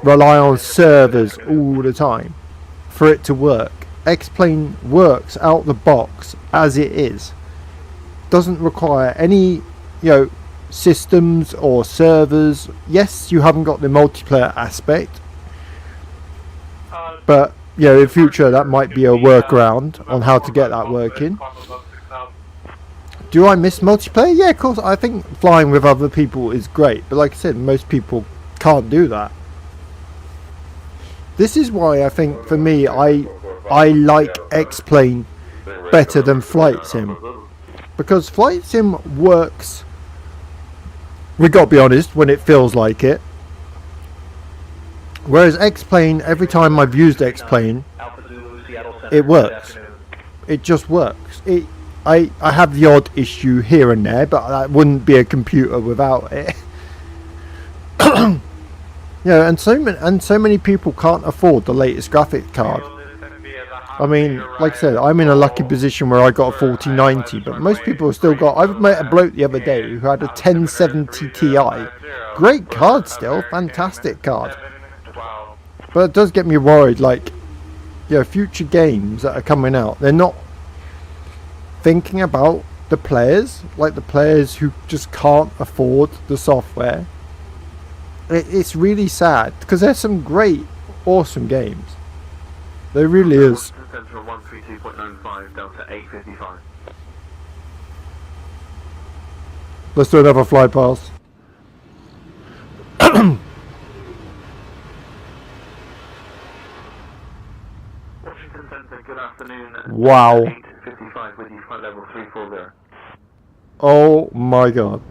rely on servers all the time for it to work. Xplane works out the box as it is. Doesn't require any, systems or servers. Yes, you haven't got the multiplayer aspect, but in future that might be a workaround on how to get that working. Do I miss multiplayer? Yeah, of course. I think flying with other people is great, but like I said, most people can't do that. This is why I think, for me, I like xplane better than Flight Sim, because Flight Sim works, we got to be honest, when it feels like it. Whereas xplane, every time I've used xplane, it works. It just works. I have the odd issue here and there, but that wouldn't be a computer without it. Yeah, and so many people can't afford the latest graphic card. I mean, like I said, I'm in a lucky position where I got a 4090, but most people have still got. I've met a bloke the other day who had a 1070 Ti. Great card still, fantastic card. But it does get me worried, like, you know, future games that are coming out, they're not thinking about the players, like the players who just can't afford the software. It's really sad, because there's some great, awesome games. There really is. Central 132.95, Delta 855. Let's do another fly pass. Washington Center, good afternoon. Wow. 855 with you, flight level 340. Oh my god.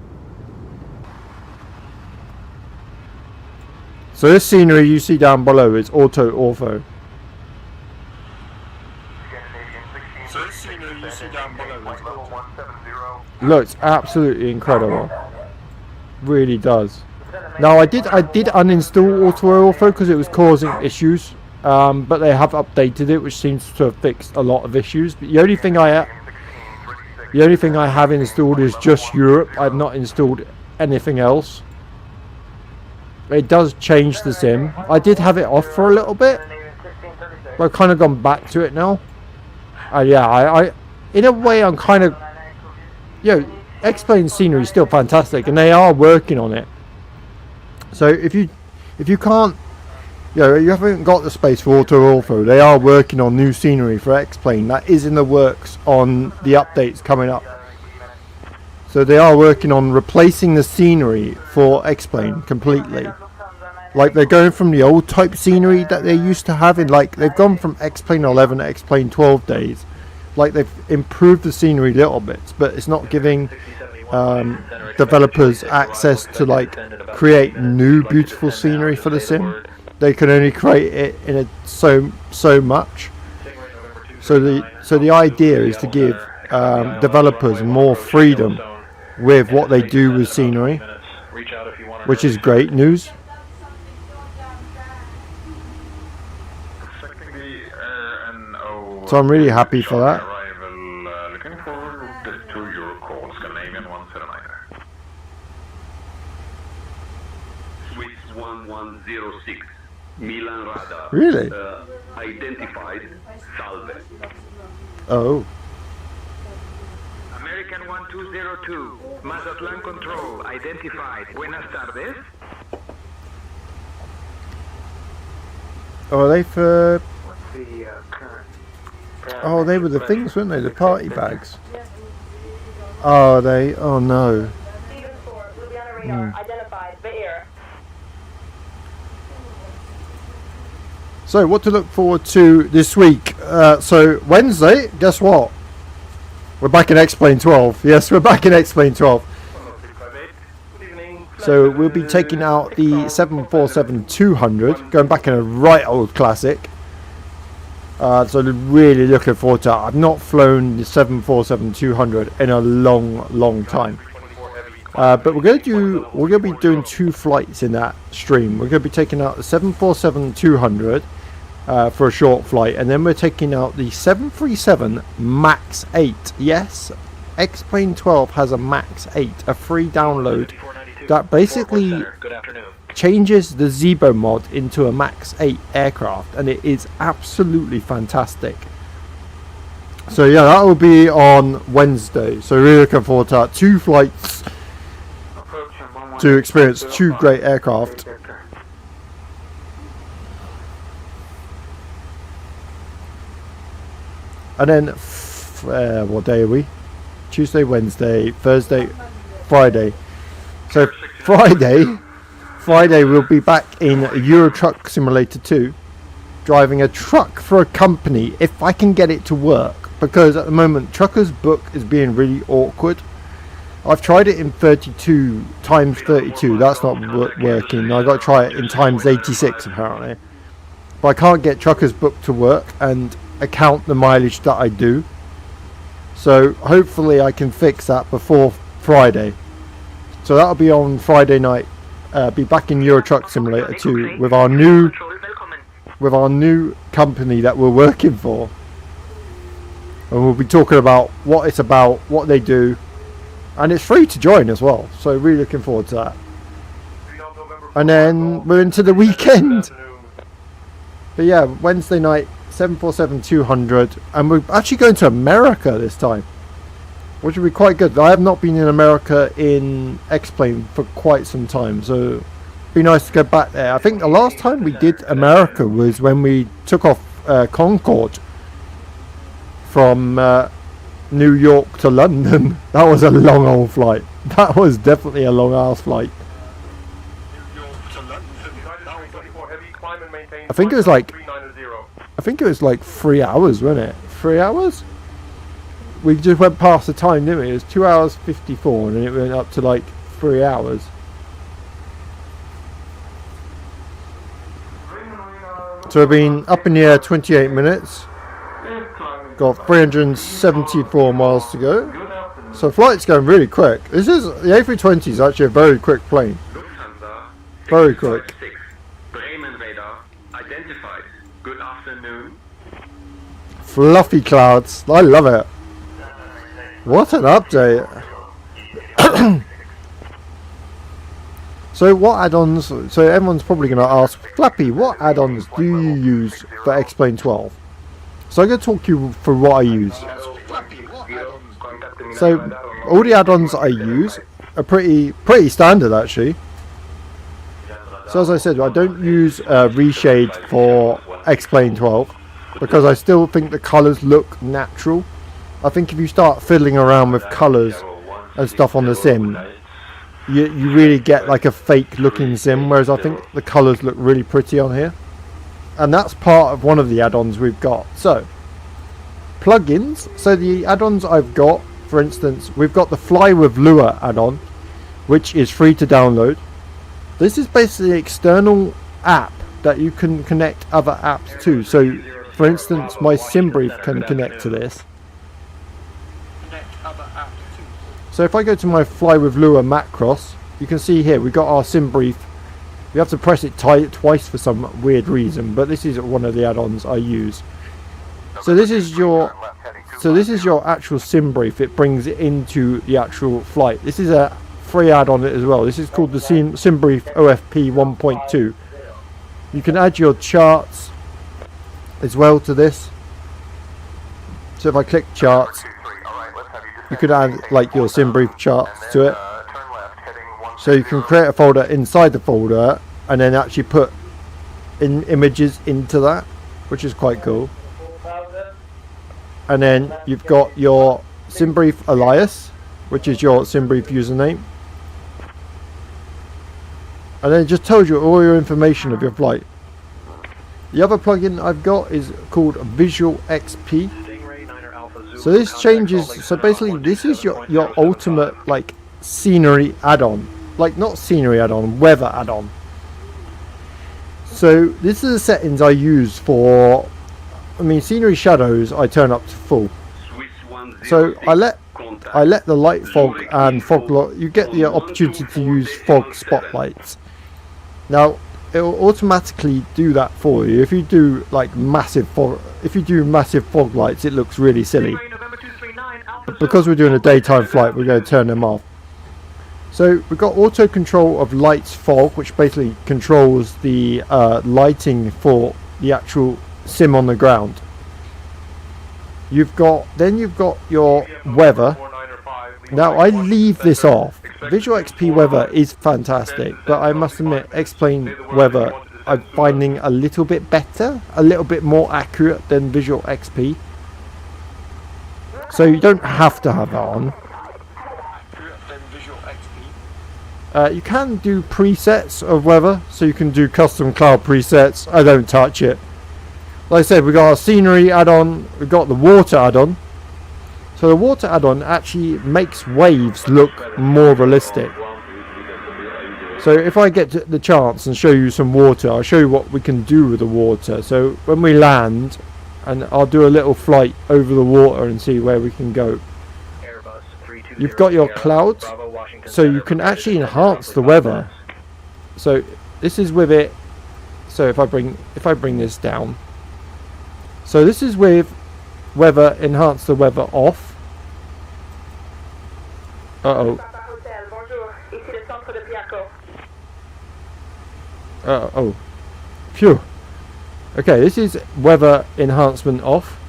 So this scenery you see down below is auto-ortho. So this scenery you see down below is auto-ortho. Looks absolutely incredible. Really does. Now I did uninstall auto-ortho because it was causing issues. But they have updated it, which seems to have fixed a lot of issues. But the only thing I have installed is just Europe. I've not installed anything else. It does change the sim. I did have it off for a little bit, but I've kind of gone back to it now. Yeah, I in a way I'm kind of, you know, X-plane scenery is still fantastic, and they are working on it. So if you can't, you know, you haven't got the space for auto-ortho, they are working on new scenery for X-plane. That is in the works on the updates coming up. So they are working on replacing the scenery for X-plane completely. Like they're going from the old type scenery that they used to have in, like they've gone from X-plane 11 to X-plane 12 days. Like they've improved the scenery little bits, but it's not giving developers access to like create new beautiful scenery for the sim. They can only create it in so much. So the idea is to give developers more freedom with what they do with scenery, which is great news. So I'm really happy for that. Looking forward to your call, Scandinavian 179. Swiss 1106, Milan radar. Really? Identified, salve. Oh. American 1202, Mazatlan Control, identified. Buenas tardes. Oh, are they for... Oh, they were the things, weren't they? The party bags. Oh, are they? Oh, no. So, what to look forward to this week? So, Wednesday, guess what? We're back in X-plane 12. Yes, we're back in X-plane 12. So, we'll be taking out the 747-200, going back in a right old classic. So really looking forward to it. I've not flown the 747-200 in a long time. But we're going to be doing two flights in that stream. We're going to be taking out the 747-200 for a short flight, and then we're taking out the 737 MAX 8. Yes, X-plane 12 has a MAX 8, a free download that basically changes the Zebo mod into a MAX 8 aircraft, and it is absolutely fantastic. So yeah, that will be on Wednesday. So really looking forward to that. Two flights to experience two great aircraft. And then what day are we? Tuesday, Wednesday, Thursday, Friday. So Friday we'll be back in Euro Truck Simulator 2, driving a truck for a company if I can get it to work, because at the moment Trucker's Book is being really awkward. I've tried it in 32 times 32, that's not working. I've got to try it in times 86 apparently, but I can't get Trucker's Book to work and account the mileage that I do. So hopefully I can fix that before Friday. So that'll be on Friday night. Be back in Euro Truck Simulator 2 with our new company that we're working for. And we'll be talking about what it's about, what they do, and it's free to join as well. So really looking forward to that. And then we're into the weekend. But yeah, Wednesday night, 747-200, and we're actually going to America this time, which would be quite good. I have not been in America in X-plane for quite some time, so it'd be nice to go back there. I think the last time we did America was when we took off Concorde from New York to London. That was a long old flight. That was definitely a long ass flight. I think it was like 3 hours, wasn't it? 3 hours? We just went past the time, didn't we? It was 2 hours 54 and then it went up to like 3 hours. So we've been up in the air 28 minutes. Got 374 miles to go. So flight's going really quick. The A320 is actually a very quick plane. Very quick. Bremen radar identified. Good afternoon. Fluffy clouds. I love it. What an update. So what add-ons, so everyone's probably going to ask, Flappy, what add-ons do you use for X-plane 12? So I'm going to talk you through what I use. So all the add-ons I use are pretty standard actually. So as I said, I don't use reshade for X-plane 12 because I still think the colours look natural. I think if you start fiddling around with colours and stuff on the sim, you really get like a fake looking sim, whereas I think the colours look really pretty on here. And that's part of one of the add-ons we've got. So plugins. So the add-ons I've got, for instance, we've got the Fly with Lure add-on, which is free to download. This is basically an external app that you can connect other apps to. So for instance, my SimBrief can connect to this. So if I go to my Fly with Lure Macross, you can see here we've got our SimBrief. You have to press it twice for some weird reason, but this is one of the add-ons I use. So this is your actual SimBrief. It brings it into the actual flight. This is a free add-on as well. This is called the SimBrief OFP 1.2. You can add your charts as well to this. So if I click charts, you could add like your SimBrief charts to it. So you can create a folder inside the folder and then actually put in images into that, which is quite cool. And then you've got your SimBrief alias, which is your SimBrief username. And then it just tells you all your information of your flight. The other plugin I've got is called Visual XP. So this changes, so basically this is your ultimate like scenery add-on. Like not scenery add-on, weather add-on. So this is the settings I use for, scenery shadows I turn up to full. So I let the light fog and fog light, you get the opportunity to use fog spotlights. Now it will automatically do that for you. If you do like massive fog lights, it looks really silly. But because we're doing a daytime flight, we're going to turn them off. So we've got auto control of lights fog, which basically controls the lighting for the actual sim on the ground. You've got your weather. Now I leave this off. Visual XP weather is fantastic, but I must admit X-plane weather I'm finding a little bit better, a little bit more accurate than Visual XP. So you don't have to have that on. You can do presets of weather, so you can do custom cloud presets. I don't touch it. Like I said, we've got our scenery add-on, we've got the water add-on. So the water add-on actually makes waves look more realistic. So if I get the chance and show you some water, I'll show you what we can do with the water. So when we land, and I'll do a little flight over the water and see where we can go. you've got your clouds, so you can actually enhance the weather. So this is with it. So if I bring this down, so this is with weather, enhance the weather off. Oh. Oh. Phew. Okay, this is weather enhancement off.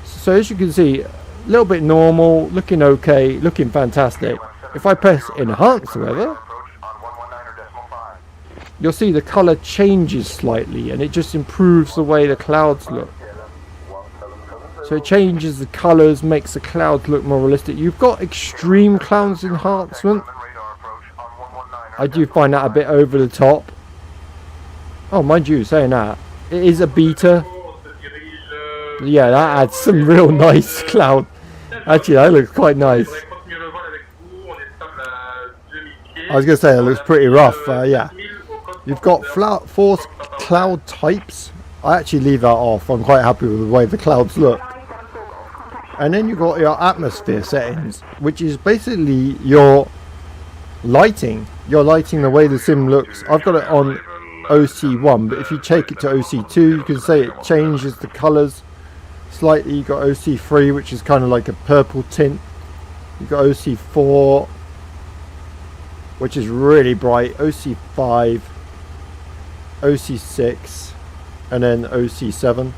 So as you can see, a little bit normal, looking okay, looking fantastic. If I press enhance weather, you'll see the color changes slightly, and it just improves the way the clouds look. So it changes the colors, makes the clouds look more realistic. You've got extreme clouds enhancement. I do find that a bit over the top. Oh, mind you, saying that, it is a beta. Yeah, that adds some real nice cloud. Actually, that looks quite nice. I was going to say it looks pretty rough. Yeah. You've got 4 cloud types. I actually leave that off. I'm quite happy with the way the clouds look. And then you've got your atmosphere settings, which is basically your lighting. You're lighting the way the sim looks. I've got it on OC1, but if you take it to OC2, you can say it changes the colours slightly. You've got OC3, which is kind of like a purple tint. You've got OC4, which is really bright. OC5, OC6, and then OC7.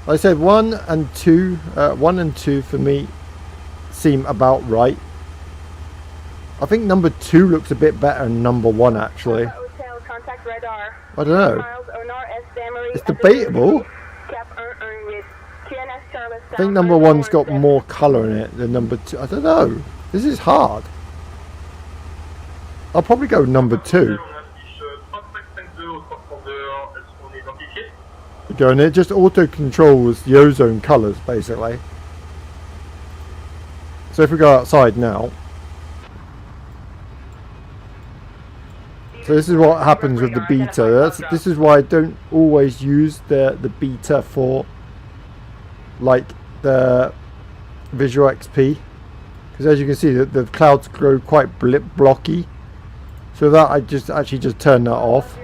Like I said, 1 and 2 for me seem about right. I think number 2 looks a bit better than number 1 actually. I don't know. It's debatable. I think number 1's got more colour in it than number 2. I don't know. This is hard. I'll probably go number 2. Go, and it just auto controls the ozone colours basically. So if we go outside now, so this is what happens with the beta. This is why I don't always use the beta for like the Visual XP, because as you can see the clouds grow quite blocky. So that I just turn that off.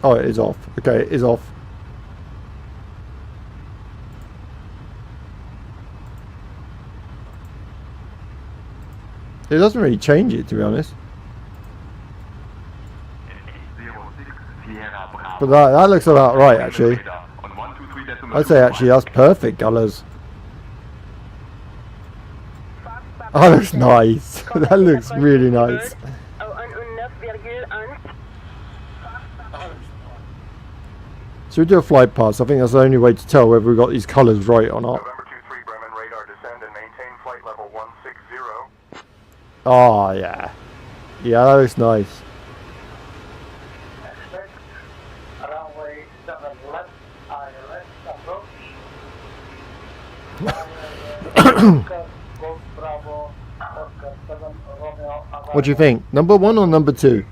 Oh, it is off. Okay, it is off. It doesn't really change it, to be honest. But that looks about right, actually. I'd say actually that's perfect colours. Oh, that looks nice. That looks really nice. So we do a flight pass. I think that's the only way to tell whether we got these colours right or not. Oh yeah, yeah, that looks nice. What do you think? Number 1 or number 2?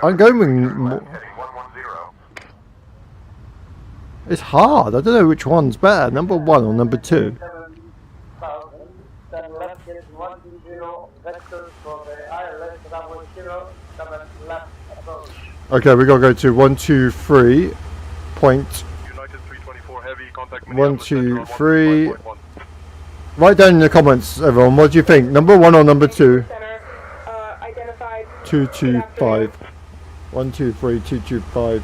I'm going with. It's hard. I don't know which one's better, number 1 or number 2. Okay, we gotta go to 123 point. 123. Write down in the comments, everyone. What do you think? Number 1 or number 2? 225. 123 225.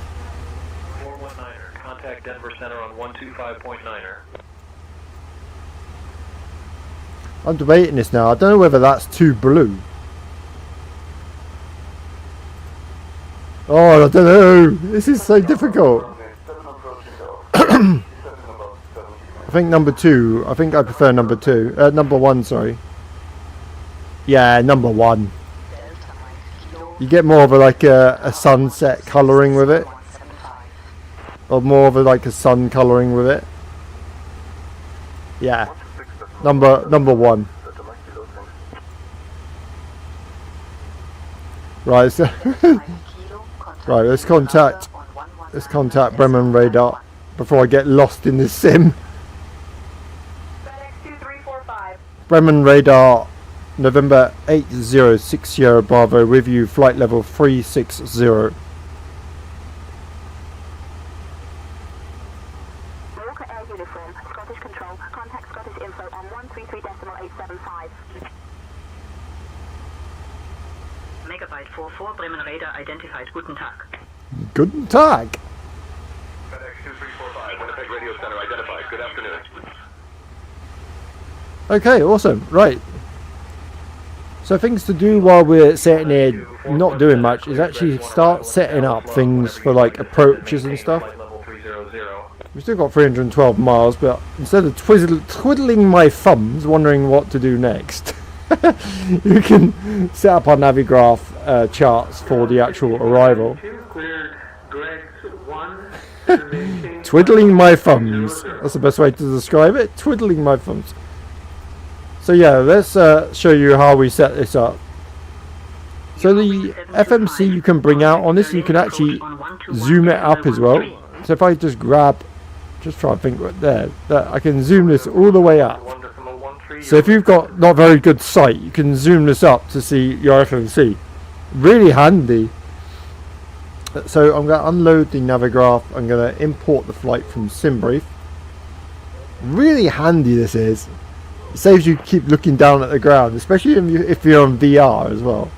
419er. Contact Denver Center on 125.9er. I'm debating this now. I don't know whether that's too blue. Oh, I don't know. This is so difficult. I think number 2. I think I prefer number 2. Number 1, sorry. Yeah, number 1. You get more of a sunset colouring with it. Or more of a sun colouring with it. Yeah. Number 1. Right, so right, let's contact Let's contact Bremen radar before I get lost in this sim. Bremen radar, November 8060 Bravo, with you, flight level 360. Walker Air Uniform, Scottish Control, contact Scottish Info on 133.875. Megabyte 44, Bremen radar identified. Guten Tag. Guten Tag. FedEx 2345, Winnipeg Radio Center identified. Good afternoon. Okay, awesome. Right. So things to do while we're sitting here not doing much is actually start setting up things for like approaches and stuff. We've still got 312 miles, but instead of twiddling my thumbs wondering what to do next, you can set up our Navigraph charts for the actual arrival. Twiddling my thumbs. That's the best way to describe it. Twiddling my thumbs. So yeah, let's show you how we set this up. So the FMC you can bring out on this, you can actually zoom it up as well. So if I just grab, just try and think right there, that I can zoom this all the way up. So if you've got not very good sight, you can zoom this up to see your FMC. Really handy. So I'm going to unload the Navigraph. I'm going to import the flight from SimBrief. Really handy this is. It saves you keep looking down at the ground, especially if you're on VR as well.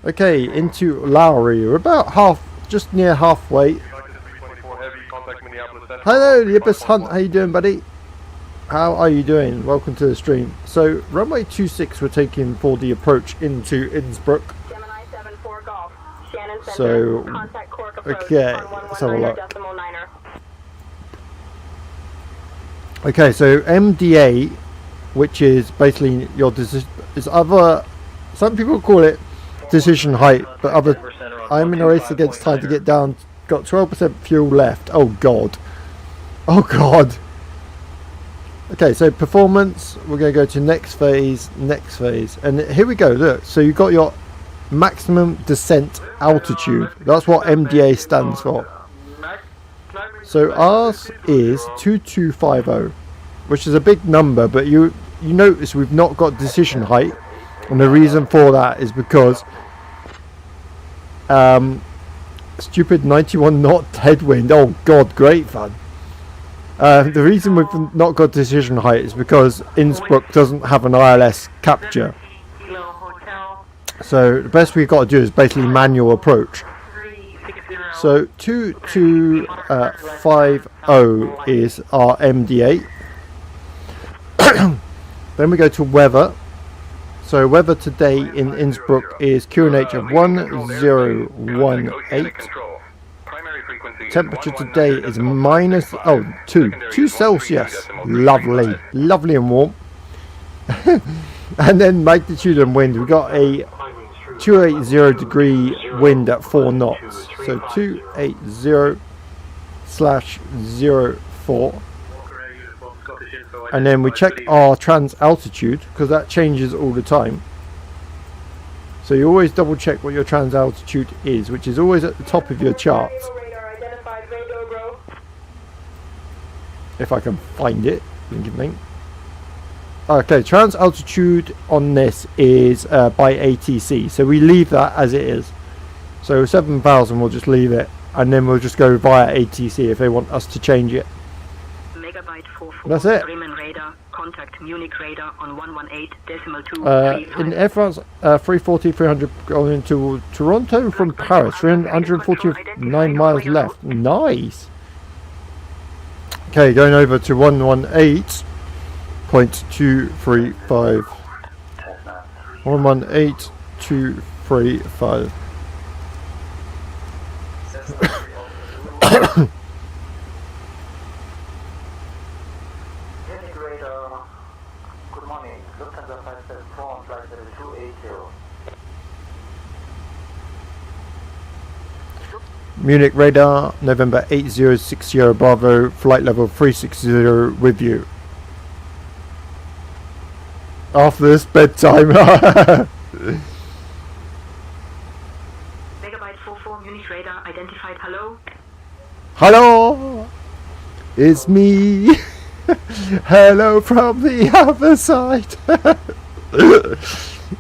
Okay, into Lowry. We're about just near halfway. Hello, Airbus Hunt. How you doing, buddy? How are you doing? Welcome to the stream. So, runway 26, we're taking for the approach into Innsbruck. So, okay, let's have a look. Okay, so MDA, which is basically your decision, is other. Some people call it decision height, but other. I'm in a race against time to get down. Got 12% fuel left. Oh god. Oh god. Okay, so performance. We're going to go to next phase, and here we go. Look, so you've got your maximum descent altitude. That's what MDA stands for. So ours is 2250, which is a big number, but you notice we've not got decision height, and the reason for that is because stupid 91 knot headwind. Oh god, great fun. The reason we've not got decision height is because Innsbruck doesn't have an ILS capture. So the best we've got to do is basically manual approach. So 2250 is our MD8. Then we go to weather. So weather today in Innsbruck is QNH of 1018. Temperature today is -2 Celsius. Lovely, lovely and warm. And then magnitude and wind, we got a 280 degree wind at 4 knots. So 280/04. And then we check our trans altitude, because that changes all the time. So you always double check what your trans altitude is, which is always at the top of your charts. If I can find it, think. Okay, trans altitude on this is by ATC, so we leave that as it is. So 7,000, we'll just leave it, and then we'll just go via ATC if they want us to change it. Megabyte 44. That's it. Bremen radar, contact Munich radar on 118.2. In Air France 340-300 going into Toronto from Paris, 349 miles left. Nice. Okay, going over to 118.235. 118.235. Good morning. Lufthansa 574 on flight level 280. Munich radar, November 8060 Bravo, flight level 360 with you. After this bedtime. Megabyte Megabyte 44 Munich radar identified. Hello. Hello, it's me. Hello from the other side.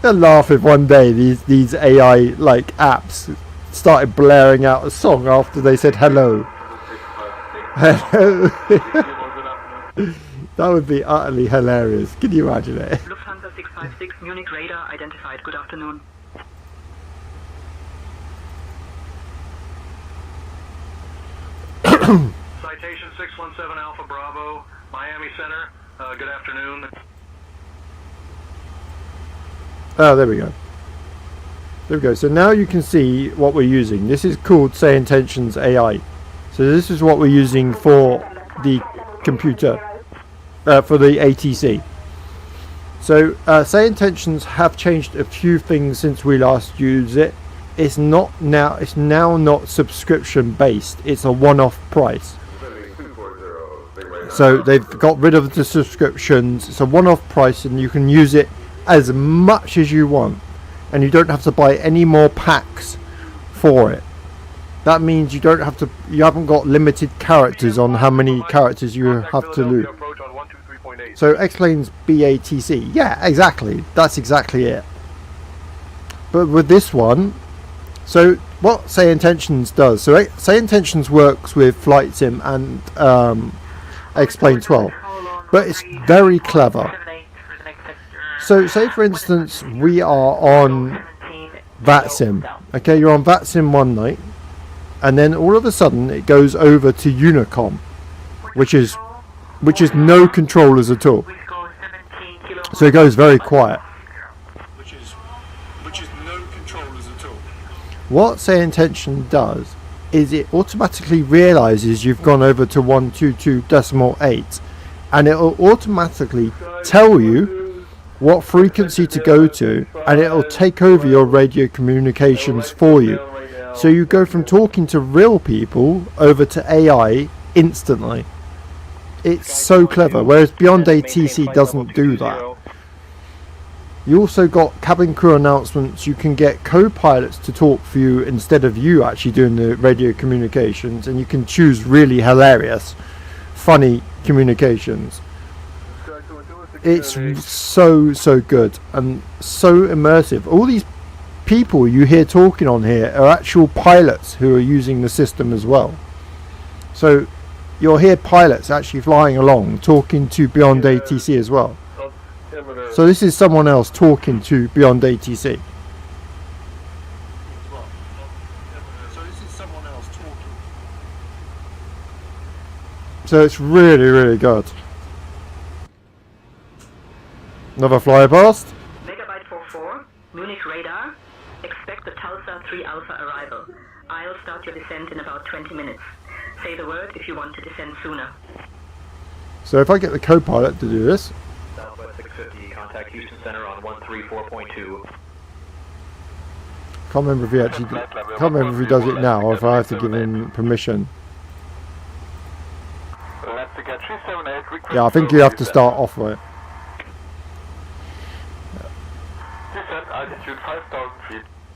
I'd laugh if one day these AI like apps started blaring out a song after they said hello. Hello. That would be utterly hilarious. Can you imagine it? Lufthansa 656 Munich radar identified. Good afternoon. Citation 617 Alpha Bravo, Miami Center. Good afternoon. Oh, there we go. There we go. So now you can see what we're using. This is called Say Intentions AI. So this is what we're using for the computer, for the ATC. So Say Intentions have changed a few things since we last used it. It's now not subscription based. It's a one-off price. So they've got rid of the subscriptions. It's a one-off price, and you can use it as much as you want, and you don't have to buy any more packs for it. That means you haven't got limited characters on how many characters you have to loot. So xplane's BATC, yeah, exactly, that's exactly it. But with this one, so what Say Intentions does, so Say Intentions works with Flight Sim and xplane 12, but it's very clever. So say for instance we are on VATSIM, okay, you're on VATSIM one night, and then all of a sudden it goes over to Unicom, which is no controllers at all. So it goes very quiet. Which is no controllers at all. What Say Intention does is it automatically realizes you've gone over to 122.8, and it will automatically tell you what frequency to go to, and it'll take over your radio communications for you. So you go from talking to real people over to AI instantly. It's so clever, whereas Beyond ATC doesn't do that. You also got cabin crew announcements. You can get co-pilots to talk for you instead of you actually doing the radio communications, and you can choose really hilarious, funny communications. It's so good and so immersive. All these people you hear talking on here are actual pilots who are using the system as well. So you'll hear pilots actually flying along talking to Beyond ATC as well. So this is someone else talking to Beyond ATC. So it's really good. Another fly past. Megabyte 44, Munich radar. Expect the Tulsa 3 Alpha arrival. I'll start your descent in about 20 minutes. Say the word if you want to descend sooner. So if I get the co-pilot to do this. Southwest 650, contact Houston Center on 134.2. Can't remember if he actually can't remember if he does it now or if I have to give him permission. Yeah, I think you have to start off with it.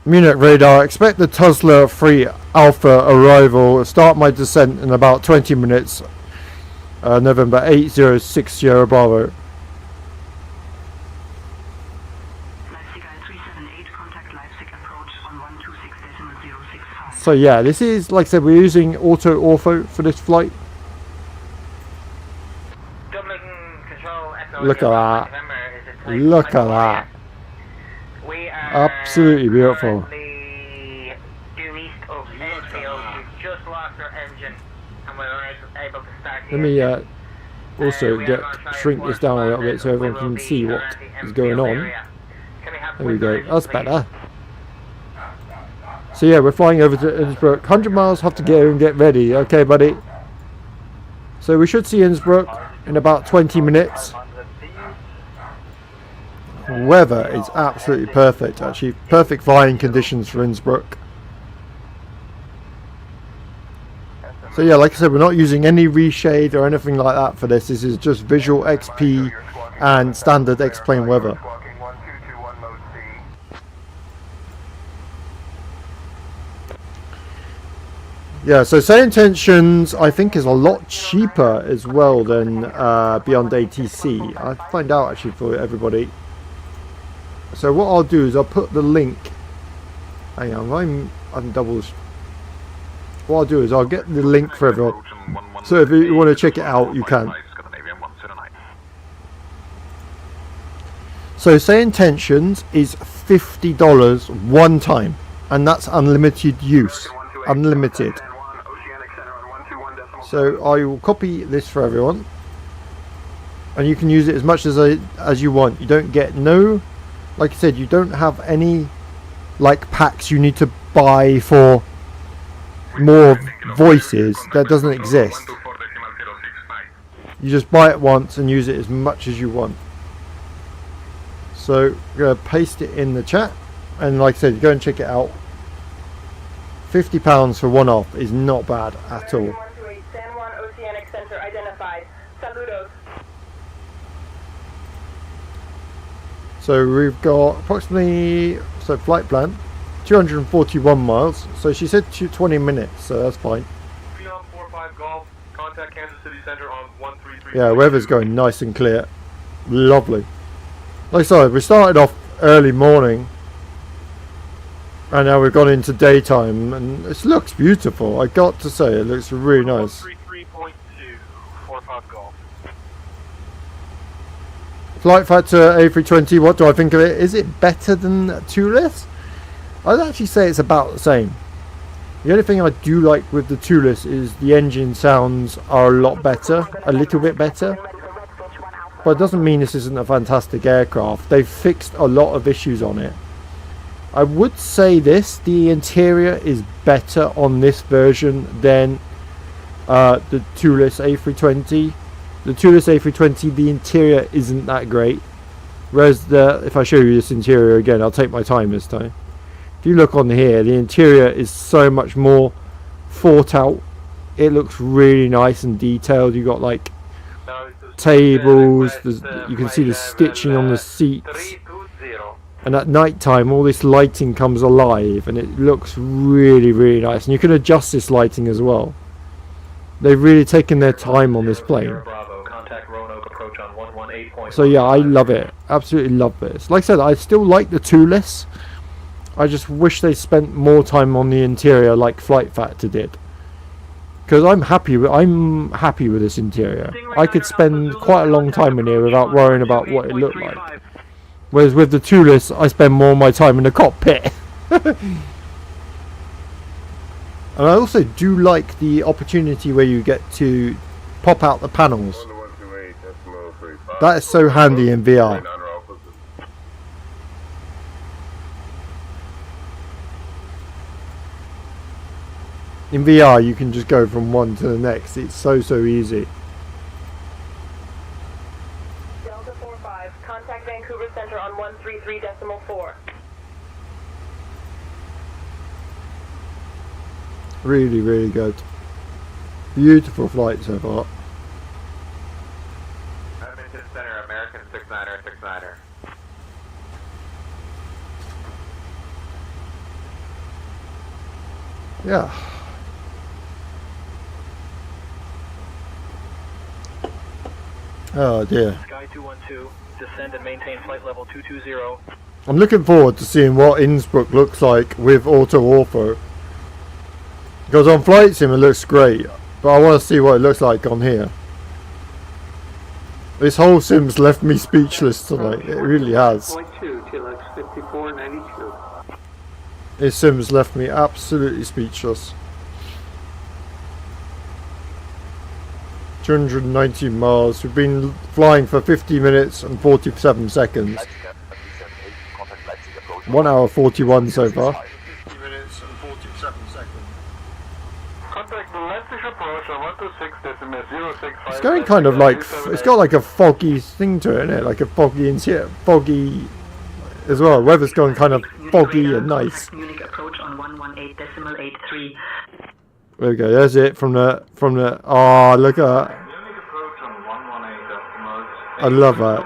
Munich radar, expect the Tulsa 3 Alpha arrival. Start my descent in about 20 minutes. November 8060 Bravo. So yeah, this is, like I said, we're using auto ortho for this flight. Look at that. Look at that. Absolutely beautiful. Let me also shrink this down a little bit so everyone can see what is going on. There we go. That's better. So yeah, we're flying over to Innsbruck. 100 miles, have to get here and get ready. Okay, buddy. So we should see Innsbruck in about 20 minutes. Weather is absolutely perfect, actually. Perfect flying conditions for Innsbruck. So yeah, like I said, we're not using any reshade or anything like that for this. This is just visual XP and standard X-plane weather. Yeah, so Say Intentions I think is a lot cheaper as well than Beyond ATC. I'll find out actually for everybody. So what I'll do is I'll put the link. Hang on, I'm double. What I'll do is I'll get the link for everyone. So if you want to check it out, you can. So Say Intentions is $50 one time, and that's unlimited use. Unlimited. So I will copy this for everyone, and you can use it as much as you want. You don't get like I said, you don't have any like packs you need to buy for more voices. That doesn't exist. You just buy it once and use it as much as you want. So I'm going to paste it in the chat, and like I said, go and check it out. £50 for one off is not bad at all. San Juan Oceanic Center identified. Saludos. So we've got approximately, so flight plan, 241 miles. So she said 20 minutes, so that's fine. 45 Golf, contact Kansas City Center on 133. Yeah, weather's going nice and clear. Lovely. Like I said, we started off early morning, and now we've gone into daytime, and it looks beautiful. I got to say, it looks really nice. 133.2, 45 Golf. FlightFactor A320, what do I think of it? Is it better than Toolis? I'd actually say it's about the same. The only thing I do like with the Toolis is the engine sounds are a lot better, a little bit better. But it doesn't mean this isn't a fantastic aircraft. They've fixed a lot of issues on it. I would say this, the interior is better on this version than the Toolis A320. The Toolis A320, the interior isn't that great. Whereas if I show you this interior again, I'll take my time this time. If you look on here, the interior is so much more thought out. It looks really nice and detailed. You got like tables, you can see the stitching on the seats, and at night time all this lighting comes alive and it looks really, really nice, and you can adjust this lighting as well. They've really taken their time on this plane. So yeah, I love it, absolutely love this. Like I said, I still like the Toolis. I just wish they spent more time on the interior like FlightFactor did. Because I'm happy with this interior. I could spend quite a long time in here without worrying about what it looked like. Whereas with the Toolis, I spend more of my time in the cockpit. And I also do like the opportunity where you get to pop out the panels. That is so handy in VR. In VR, you can just go from one to the next. It's so easy. Delta 45, contact Vancouver Center on 133.4. Really, really good. Beautiful flight so far. Edmonton Center, American 69er, 69er. Yeah. Oh dear. Sky 212, descend and maintain flight level 220. I'm looking forward to seeing what Innsbruck looks like with auto ortho. Because on Flight Sim it looks great, but I want to see what it looks like on here. This whole sim's left me speechless tonight. It really has. TLX 5492. This sim's left me absolutely speechless. 290 miles. We've been flying for 50 minutes and 47 seconds. 1 hour 41 so far. 50 minutes and 47 seconds. Contact Leipzig approach on 126.065. It's going kind of like, it's got like a foggy thing to it, isn't it? Like a foggy interior, foggy as well. Weather's going kind of foggy and nice. Munich approach on 118.83. There we go. There's it from the. Oh, look at that. I love that.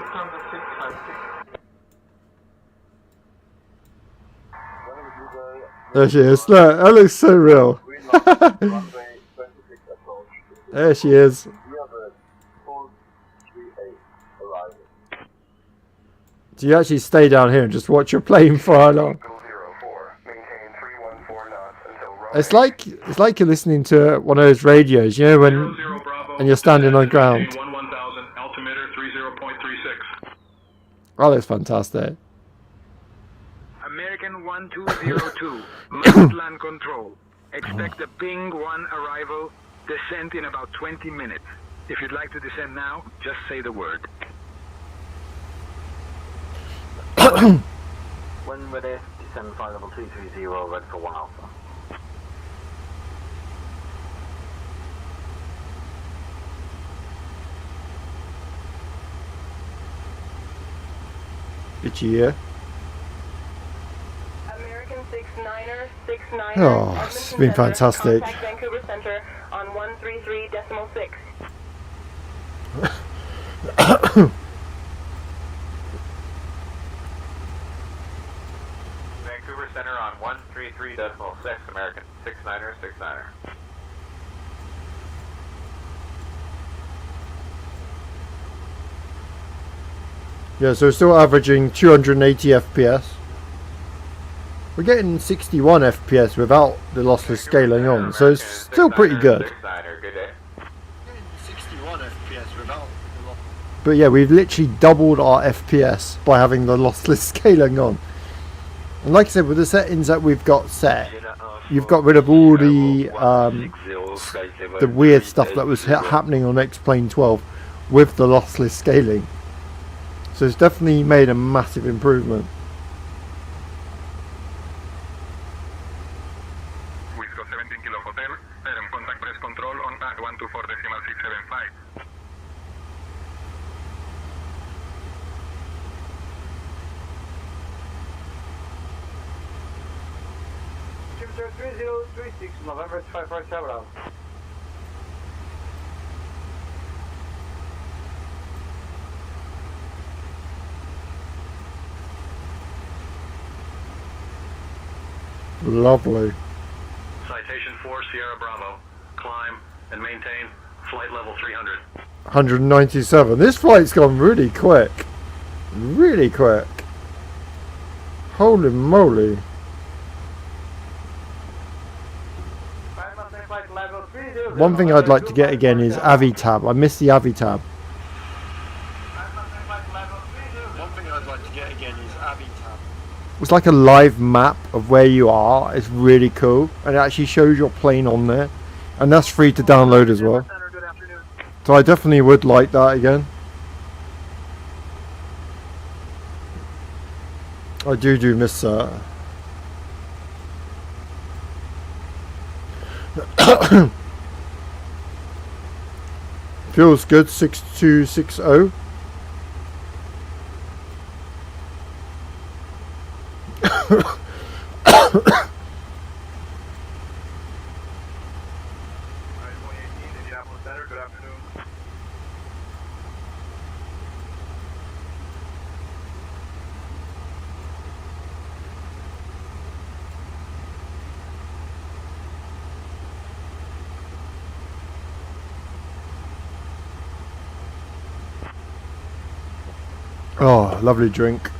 There she is. Look, that looks so real. There she is. Do you actually stay down here and just watch your plane fly along? It's like you're listening to one of those radios, you know, when and you're standing on ground. Oh, that's fantastic. American 1202, Mount Land Control. Expect a Ping 1 arrival, descent in about 20 minutes. If you'd like to descend now, just say the word. When ready, descend flight level 230, ready for 1 Alpha. Did you hear? American 69er, 69er. Oh, it's been fantastic. Contact Vancouver Center on 133.6. Vancouver Center on 133.6, American 69er, 69er. Yeah, so we're still averaging 280 FPS. We're getting 61 FPS without the lossless scaling on, so it's still pretty good. 61 FPS without the loss. But yeah, we've literally doubled our FPS by having the lossless scaling on. And like I said, with the settings that we've got set, you've got rid of all the weird stuff that was happening on X-Plane 12 with the lossless scaling. So it's definitely made a massive improvement. Wisco 17 Kilo Hotel, contact press control on 124.675. Jupiter 3036, November 55 Tower. Lovely. Citation 4 Sierra Bravo. Climb and maintain flight level 300. 197. This flight's gone really quick. Really quick. Holy moly. One thing I'd like to get again is AviTab. I miss the AviTab. One thing I'd like to get again is avitab. It's like a live map of where you are. It's really cool, and it actually shows your plane on there, and that's free to download as well. So I definitely would like that again. I do miss that. Feels good. 6260. Oh, lovely drink.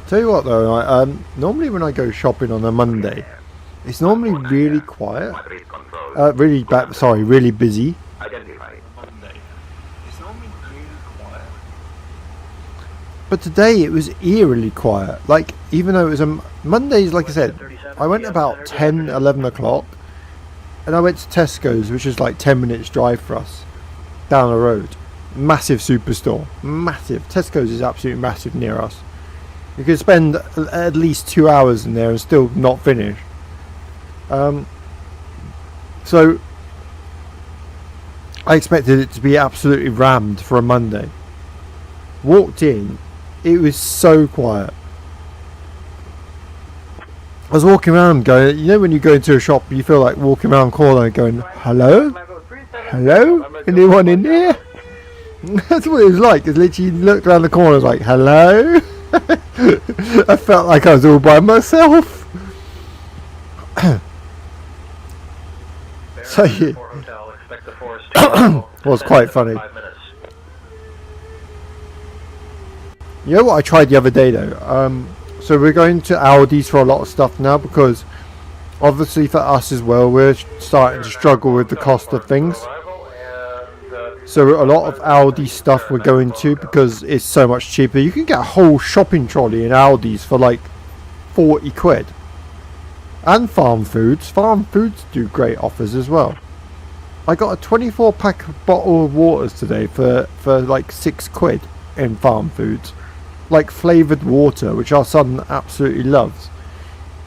Tell you what though, normally when I go shopping on a Monday, it's normally really quiet. Really busy. But today it was eerily quiet. Like, even though it was a Mondays, like I said, I went about 10, 11 o'clock, and I went to Tesco's, which is like 10 minutes drive for us, down the road. Massive superstore, massive. Tesco's is absolutely massive near us. You could spend at least 2 hours in there and still not finish. So I expected it to be absolutely rammed for a Monday. Walked in, it was so quiet. I was walking around going, you know when you go into a shop you feel like walking around the corner going, hello? Hello? Anyone in there? That's what it was like. It's literally looked around the corner, I was like, hello? I felt like I was all by myself. So yeah, was quite funny. You know what I tried the other day though? So we're going to Aldi's for a lot of stuff now because obviously for us as well, we're starting to struggle with the cost of things. So a lot of Aldi stuff we're going to because it's so much cheaper. You can get a whole shopping trolley in Aldi's for like 40 quid. And Farm Foods. Farm Foods do great offers as well. I got a 24 pack bottle of waters today for like 6 quid in Farm Foods. Like flavoured water, which our son absolutely loves.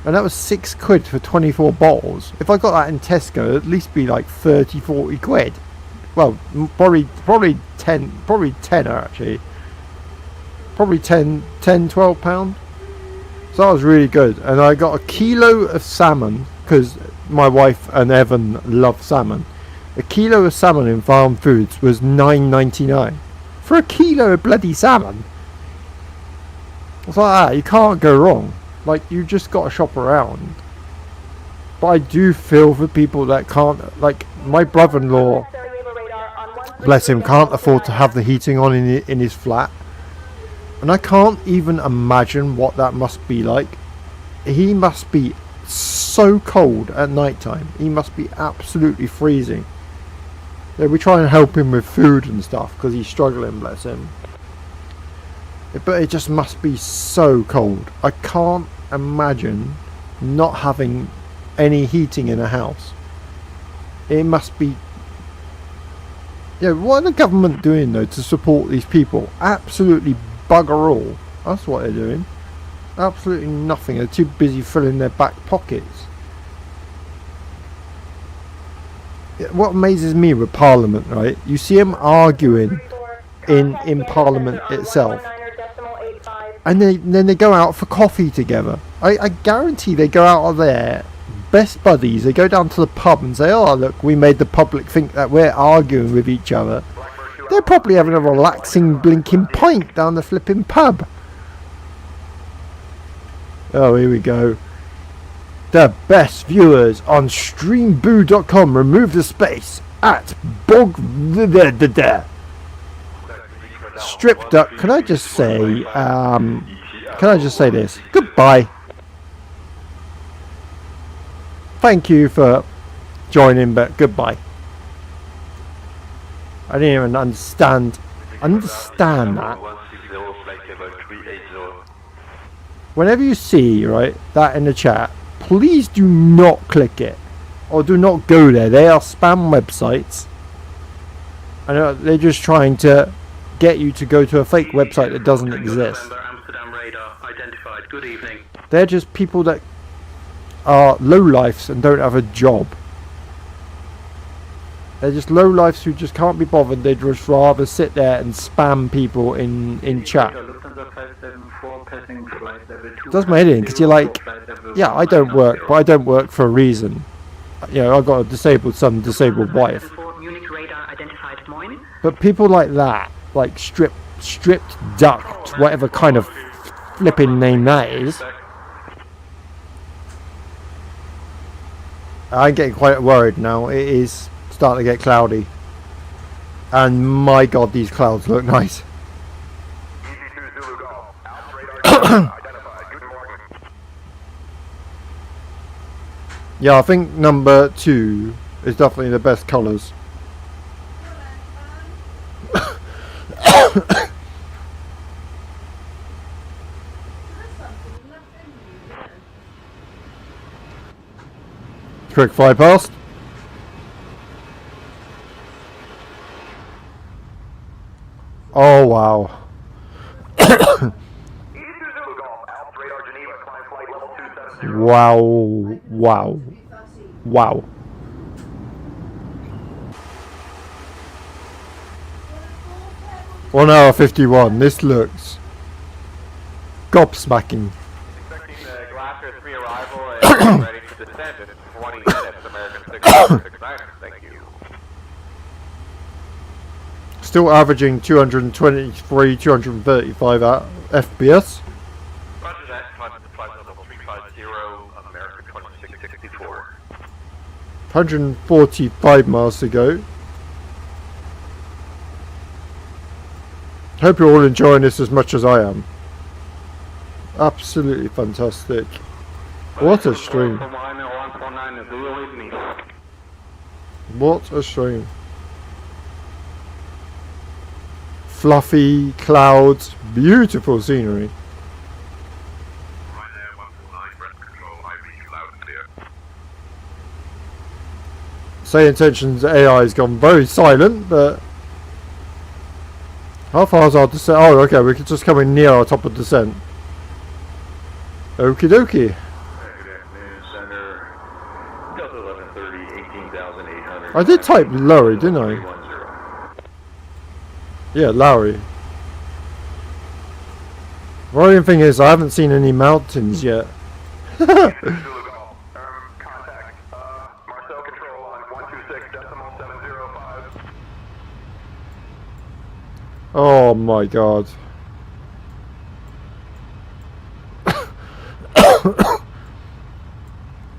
And that was 6 quid for 24 bottles. If I got that in Tesco, it'd at least be like 30, 40 quid. Well, probably 10 actually. Probably 10, 12 pound. So that was really good. And I got a kilo of salmon, because my wife and Evan love salmon. A kilo of salmon in Farm Foods was $9.99. For a kilo of bloody salmon. It's like that, you can't go wrong. Like, you just got to shop around. But I do feel for people that can't, like my brother-in-law, bless him, can't afford to have the heating on in his flat. And I can't even imagine what that must be like. He must be so cold at night time. He must be absolutely freezing. Yeah, we try and help him with food and stuff because he's struggling, bless him. But it just must be so cold. I can't imagine not having any heating in a house. It must be... Yeah, what are the government doing though to support these people? Absolutely bugger all. That's what they're doing. Absolutely nothing. They're too busy filling their back pockets. Yeah, what amazes me with Parliament, right? You see them arguing in Parliament itself. And then they go out for coffee together. I guarantee they go out of there, best buddies. They go down to the pub and say, oh look, we made the public think that we're arguing with each other. They're probably having a relaxing blinking pint down the flipping pub. Oh, here we go. The best viewers on streamboo.com. Remove the space at bog. Strip duck. Can I just say this? Goodbye. Thank you for joining, but goodbye. I didn't even understand that. Whenever you see, right, that in the chat, please do not click it. Or do not go there. They are spam websites. And they're just trying to get you to go to a fake website that doesn't exist. They're just people that are lowlifes and don't have a job. They're just lowlifes who just can't be bothered. They'd just rather sit there and spam people in chat. Does my head in, because you're like, yeah, I don't work, but I don't work for a reason. You know, I've got a disabled son, disabled wife. But people like that, like stripped ducked, whatever kind of flipping name that is. I'm getting quite worried now. It is starting to get cloudy. And my god, these clouds look nice. Yeah, I think number 2 is definitely the best colours. Quick fly past. Oh wow. Wow, wow, wow. One hour 51. This looks gobsmacking. Expecting the Glacier 3 arrival and ready to descend in 20 minutes. American 669. Thank you. Still averaging 223, 235 FPS. Roger that, flight level 350, American 2664. 145 miles to go. Hope you're all enjoying this as much as I am. Absolutely fantastic. What a stream. What a stream. Fluffy clouds, beautiful scenery. Say Intentions AI has gone very silent, but how far is our descent? Oh, okay, we're just coming near our top of descent. Okie dokie. I did type Lowry, didn't I? Yeah, Lowry. Worrying thing is, I haven't seen any mountains yet. Oh my god.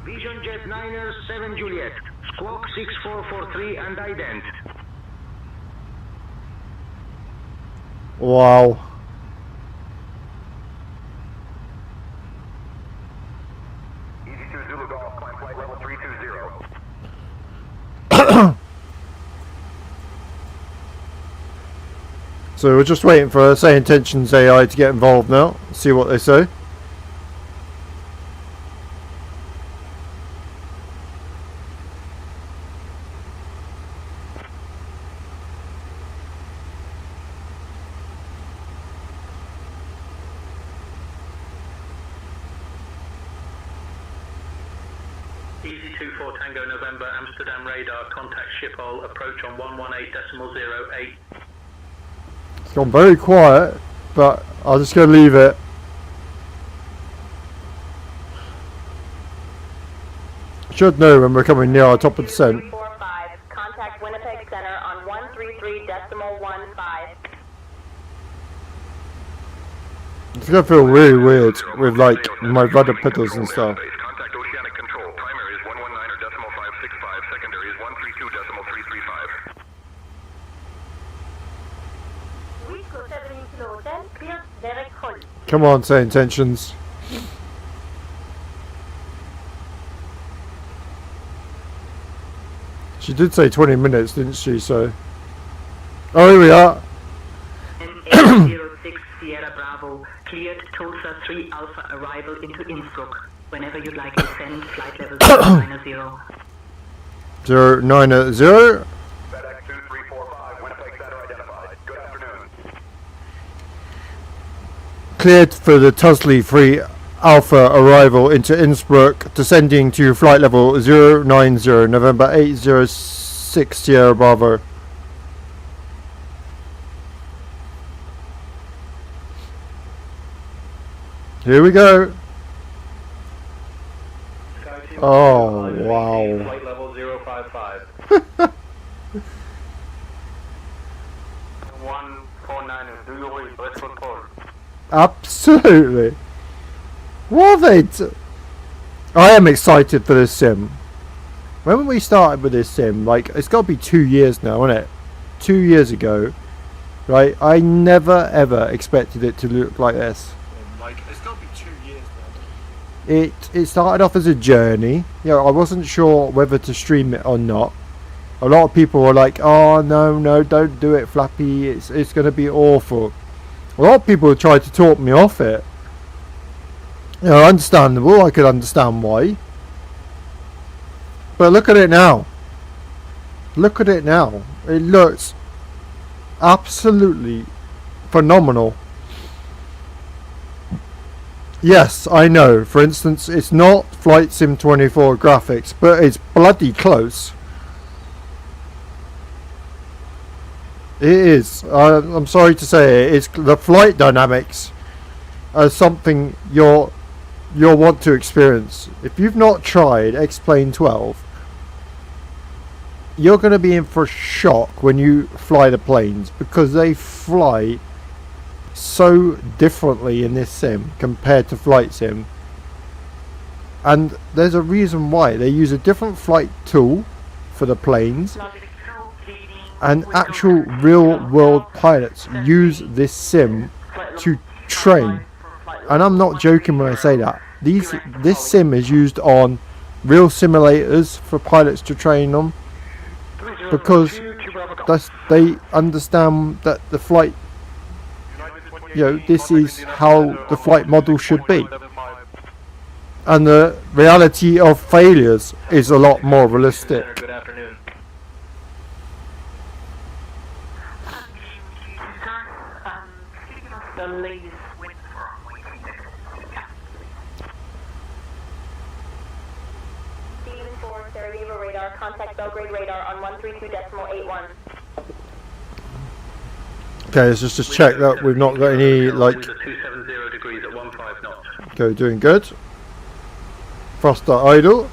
Vision Jet Niner 7 Juliet, squawk 6443 and ident. Wow. EZ2 Zulu Golf, climb flight level 320. So we're just waiting for Say Intentions AI to get involved now. See what they say. EZ24 Tango November, Amsterdam radar, contact Schiphol, approach on 118.08. It's gone very quiet, but I'm just going to leave it. Should know when we're coming near our top of descent. 345, contact Winnipeg Center on 133.15. It's going to feel really weird with like my rudder pedals and stuff. Contact Oceanic Control. Primary is 119 or decimal 565. Secondary is 132 decimal 335. Come on, Say Intentions. She did say 20 minutes, didn't she? So, oh, here we are. 806 Sierra Bravo, cleared Tulsa 3 Alpha arrival into Innsbruck. Whenever you'd like to send flight level 090. 090. FedEx 2345, Winnipeg Center identified. Good afternoon. Cleared for the Tusley 3 Alpha arrival into Innsbruck, descending to flight level 090, November 806 Sierra Bravo. Here we go. Oh, wow. Flight level 055. 149, do you wait? Let's control. Absolutely. What have they I am excited for this sim. When we started with this sim, like, it's got to be 2 years now, isn't it? 2 years ago, right? I never ever expected it to look like this. Like, it's got to be 2 years now. It started off as a journey. You know, I wasn't sure whether to stream it or not. A lot of people were like, "Oh no, don't do it, Flappy. It's going to be awful." A lot of people tried to talk me off it. You know, understandable. I could understand why. But look at it now. Look at it now. It looks absolutely phenomenal. Yes, I know. For instance, it's not Flight Sim 24 graphics, but it's bloody close. It is. I'm sorry to say it. It's the flight dynamics are something you'll want to experience. If you've not tried X-Plane 12, you're going to be in for a shock when you fly the planes, because they fly so differently in this sim compared to flight sim. And there's a reason why. They use a different flight tool for the planes, and actual real world pilots use this sim to train. And I'm not joking when I say that. This sim is used on real simulators for pilots to train on, because they understand that the flight, this is how the flight model should be. And the reality of failures is a lot more realistic. Good afternoon. The latest wind Steven 4, Sarajevo radar, contact Belgrade radar on 132.81. Okay, let's just check that we've not got any, like... 270 degrees at 15 knots. Okay, doing good. Thruster idle.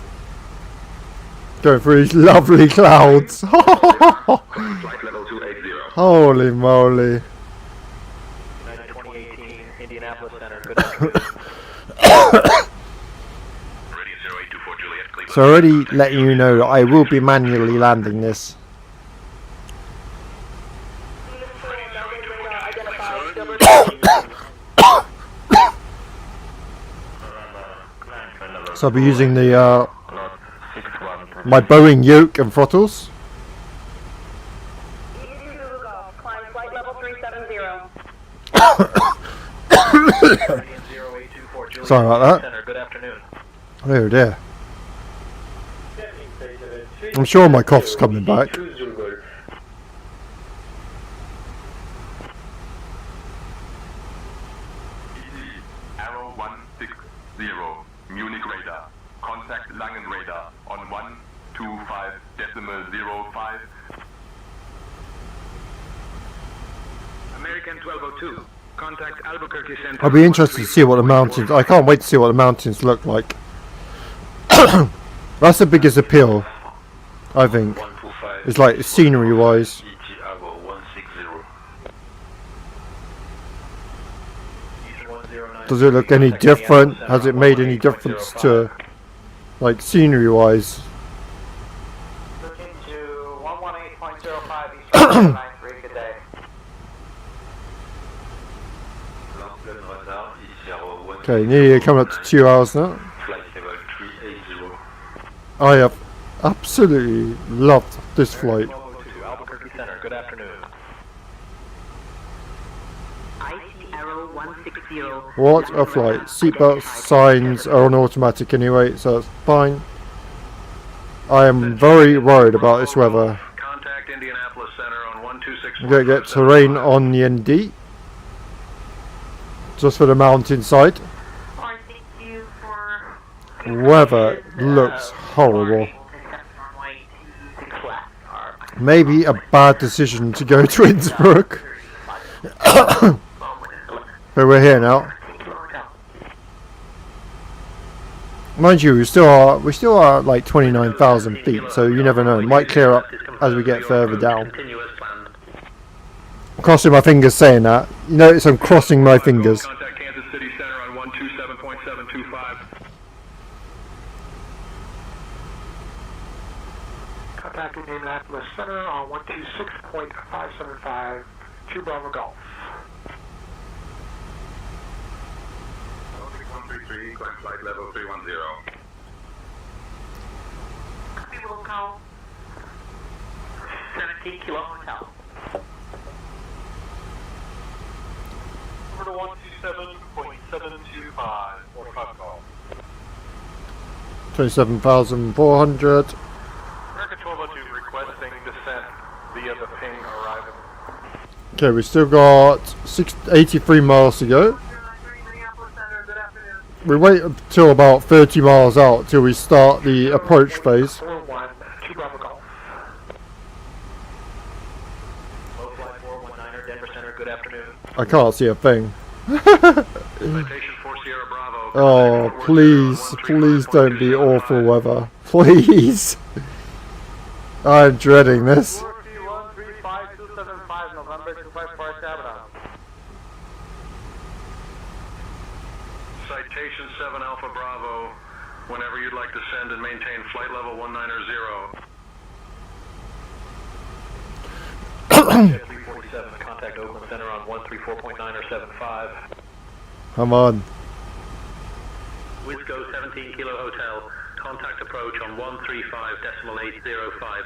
Going through these lovely clouds. Flight level 280. Holy moly. 2018, Indianapolis Center. Good afternoon. Ready 0824 Juliet, Cleveland. So already letting you know that I will be manually landing this. So I'll be using the my Boeing yoke and throttles. Climb flight level 370. Sorry about that. Good afternoon. Oh dear. I'm sure my cough's coming back. Arrow 160, Munich radar. Contact Langen radar on 125.05. American 1202. Contact Albuquerque Center. I'll be interested to see what the mountains... I can't wait to see what the mountains look like. That's the biggest appeal, I think. It's like scenery-wise. Does it look any different? Has it made any difference to, like, scenery-wise? Looking to 118.05 Eastern 93, good day. Okay, nearly coming up to 2 hours now. I have absolutely loved this flight. Albuquerque Center. Good afternoon. What a flight. Seatbelt signs are on automatic anyway, so it's fine. I am very worried about this weather. Contact Indianapolis Center on 126. I'm going to get terrain on the ND. Just for the mountainside. Weather looks horrible. Maybe a bad decision to go to Innsbruck. But we're here now. Mind you, we still are like 29,000 feet, so you never know. It might clear up as we get further down. I'm crossing my fingers saying that. You notice I'm crossing my fingers. Contact Kansas City Center on 127.725. Contact Indianapolis Center on 126.575, 2 Bravo Golf. 6133, climb flight level 310. Copy, will call 17 Kilo Hotel. Over to 127.725 or 5 call. 27,400. American 1202 requesting descent via the ping arrival. Okay, we still got 83 miles to go. We wait until about 30 miles out till we start the approach phase. 41, 2 Bravo Golf. Low flight 419er, Denver Center, good afternoon. I can't see a thing. Citation 4 Sierra Bravo. Oh, please, please don't be awful weather. Please. I'm dreading this. 43135 November 254 Sabra. Citation 7 Alpha Bravo. Whenever you'd like to send and maintain flight level 190. Jet 347, contact Oakland Center on 134.9 or 75. Come on. Wisco 17 Kilo Hotel, contact approach on 135.805.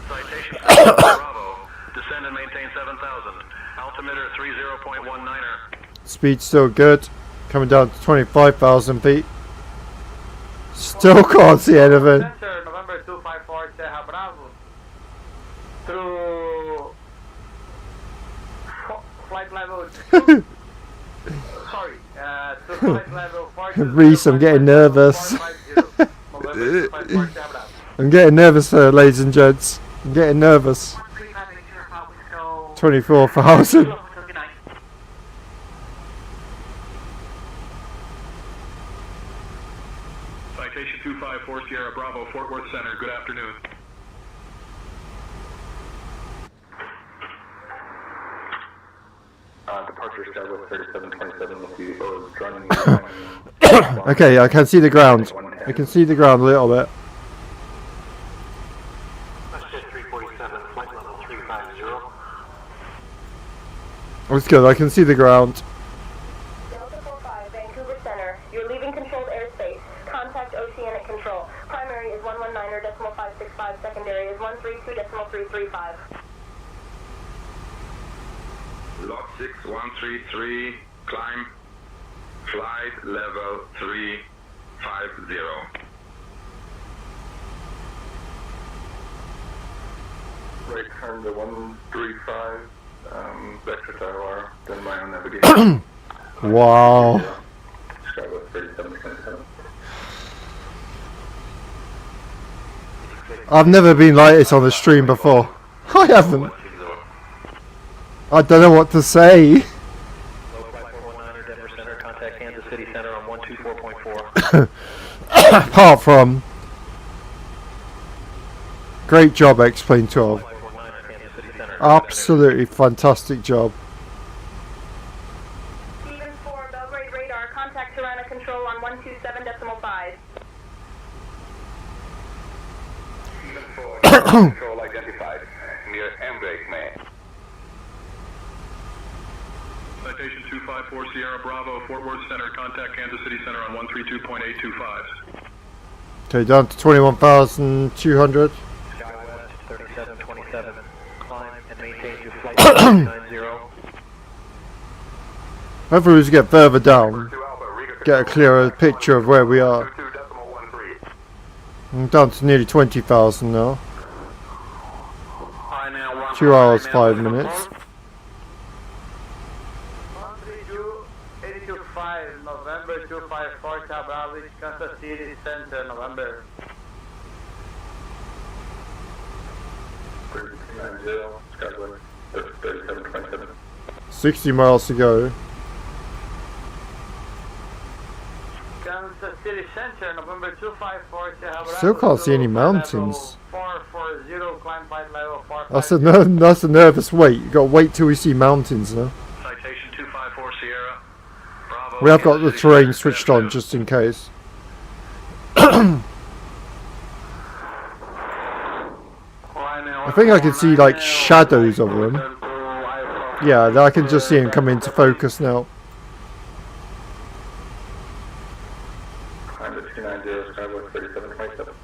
Citation 7 Bravo. Descend and maintain 7,000. Altimeter 30.19er. Speed's still good. Coming down to 25,000 feet. Still can't see anything. Center, November 254 Teja Bravo. Through flight level 2. Sorry, to flight level 4. Reese, I'm getting nervous. I'm getting nervous, ladies and gents. I'm getting nervous. 24,000. Citation 254 Sierra Bravo, Fort Worth Center. Good afternoon. Departure Skywest 3727 with the running. Okay, I can see the ground. I can see the ground a little bit. Jet 347, flight level 350. That's good, I can see the ground. Delta 45, Vancouver Center. You're leaving controlled airspace. Contact Oceanic Control. Primary is 119.565. Secondary is 132.335. Lot 6133, climb, flight level 350. Right turn to 135, vector tower, then my own navigation. Wow. Skywest 3727. I've never been like this on the stream before. I haven't. I don't know what to say. Low flight 419er, Denver Center, contact Kansas City Center on 124.4. Apart from, great job, xplane 12. Absolutely fantastic job. Stevens 4, Belgrade Radar. Contact Tirana Control on 127.5. Control identified near Embrake, man. Citation 254 Sierra Bravo, Fort Worth Center. Contact Kansas City Center on 132.825. Okay, down to 21,200. Skywest 3727, climb and maintain your flight level 90. Hopefully we get further down, get a clearer picture of where we are. I'm down to nearly 20,000 now. 2 hours, 5 minutes. 132.825 November 254 Bravo, Kansas City Center, November. 390, Skywest 3727. 60 miles to go. Kansas City Center, November 254 Bravo. Still can't see any mountains. 440, climb flight level 4. That's a nervous wait. You gotta wait till we see mountains now. Citation 254 Sierra Bravo. We have got the terrain switched on just in case. I think I can see like shadows of them. Yeah, I can just see them come into focus now. Climb to 290, Skywest 3727.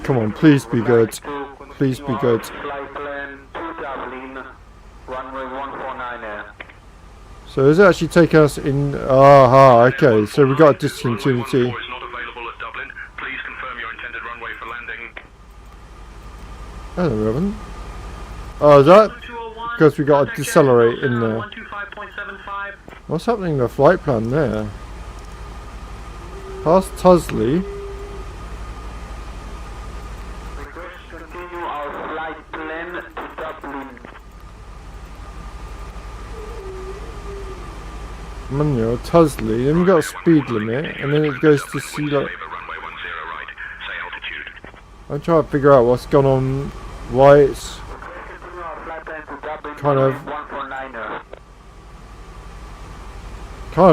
Come on, please be good. Please be good. FlightPlane to Dublin, runway 149 So is it actually taking us in? Aha, okay. So we got a discontinuity. Is not available at Dublin. Please confirm your intended runway for landing. Oh, we haven't. Oh, is that because we got to decelerate in there? What's happening to the flight plan there? Past Tusley. Continue our flight plan to Dublin. Manual, Tusley, then we got a speed limit, and then it goes to sea level. I'm trying to figure out what's gone on, why it's kind of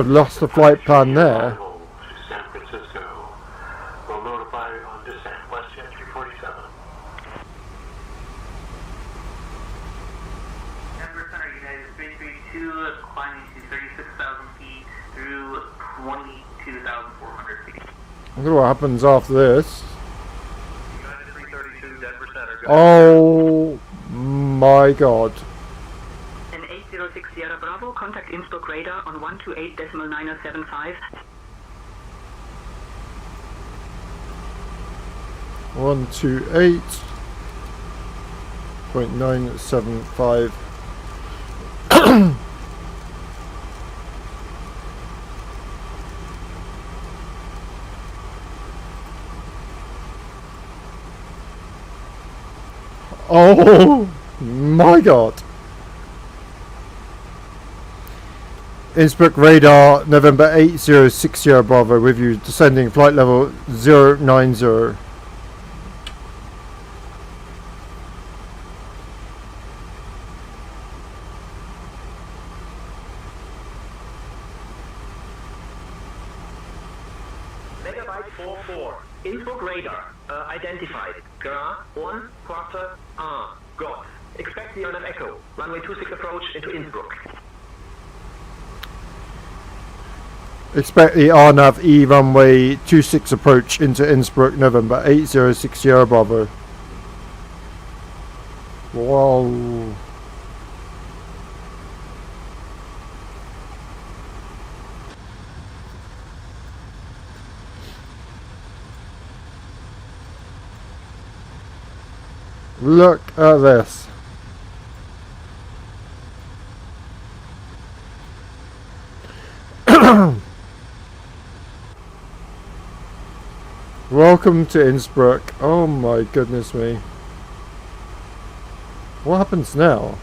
lost the flight plan there. San Francisco. Will notify on descent. Western 347. Denver Center, United 332, climbing to 36,000 feet through 22,400 feet. I wonder what happens after this. United 332, Denver Center. Oh my god. An 806 Sierra Bravo, contact Innsbruck radar on 128.975. 128.975. Oh my god. Innsbruck radar, November 8060 Bravo with you, descending flight level 090. Megabyte 44. Innsbruck radar. Identified. Gra 1 quarter R. Got. Expect the RNAV echo. Runway 26 approach into Innsbruck. Expect the RNAV E runway 26 approach into Innsbruck, November 8060 Bravo. Whoa. Look at this. Welcome to Innsbruck. Oh my goodness me. What happens now?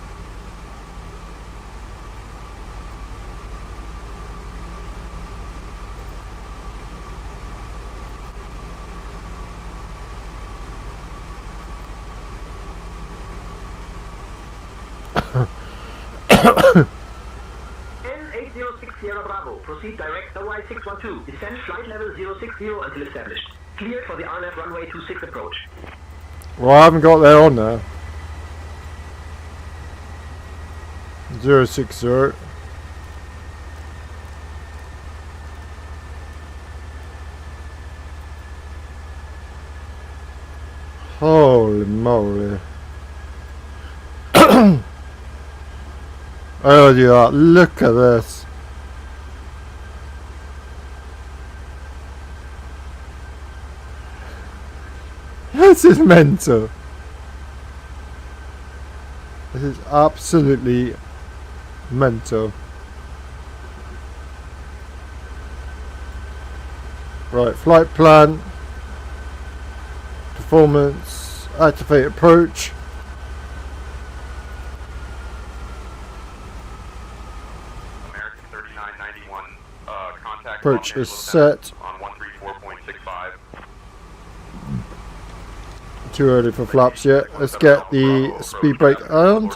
N806 Sierra Bravo. Proceed direct OI612. Descend flight level 060 until established. Cleared for the RNAV runway 26 approach. Well, I haven't got there on there. 060. Holy moly. Oh yeah, look at this. This is mental. This is absolutely mental. Right, flight plan, performance, activate approach. American 3991, contact Approach Los is Angeles set. on 134.65. Too early for flaps yet. Let's get the speed brake on.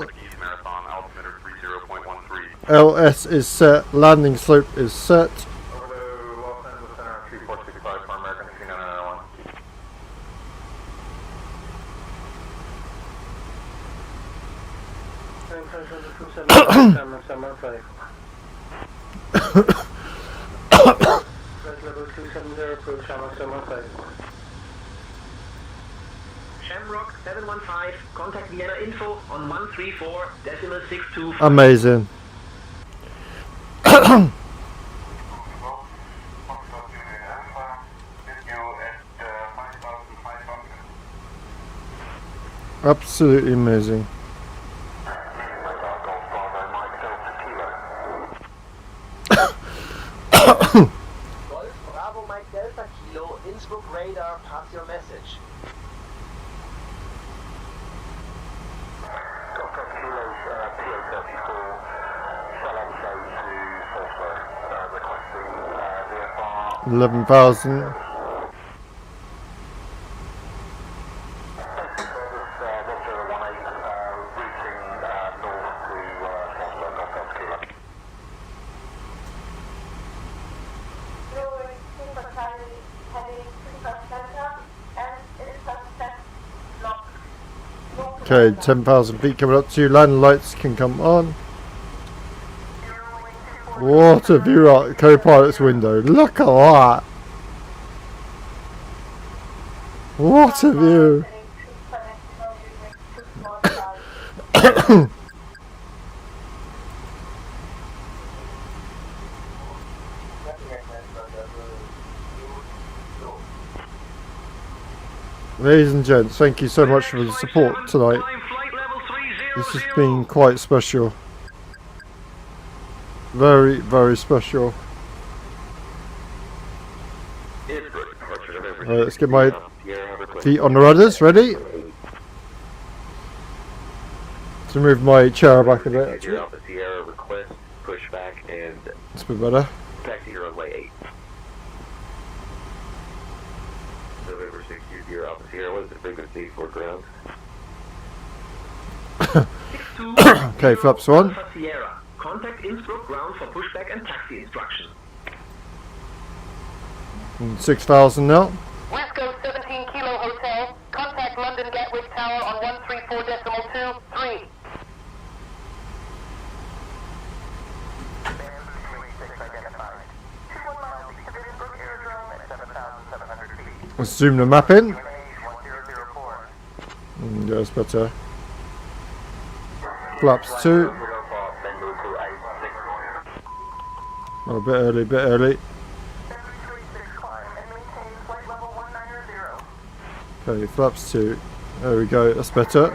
LS is set. Landing slope is set. Los Angeles Center 3465 for American 3991. Level 270 approach, Shamrock 715. Shamrock 715. Contact Vienna info on 134.625. Amazing. Absolutely amazing. Golf Bravo Mike Delta Kilo, Innsbruck radar, pass your message. Delta Kilo, PO34, shall I go to Salzburg? 11,000. Okay, 10,000 feet coming up to you. Landing lights can come on. What a view out the co-pilot's window. Look at that. What a view. Ladies and gents, thank you so much for the support tonight. This has been quite special. Very, very special. Alright, let's get my feet on the rudders. Ready? To move my chair back a bit. Actually. Request, push back, and It's a bit better. back to your runway 8. November 620 Alpha Sierra, what is the frequency for ground? Okay, flaps 1. Alpha Sierra, contact Innsbruck ground for pushback and taxi instruction. And 6,000 now. West Coast 17 Kilo Hotel, contact London Gatwick Tower on 134.23. Let's zoom the map in. Yeah, that's better. Flaps 2. Oh, a bit early, bit early. Okay, flaps 2. There we go, that's better.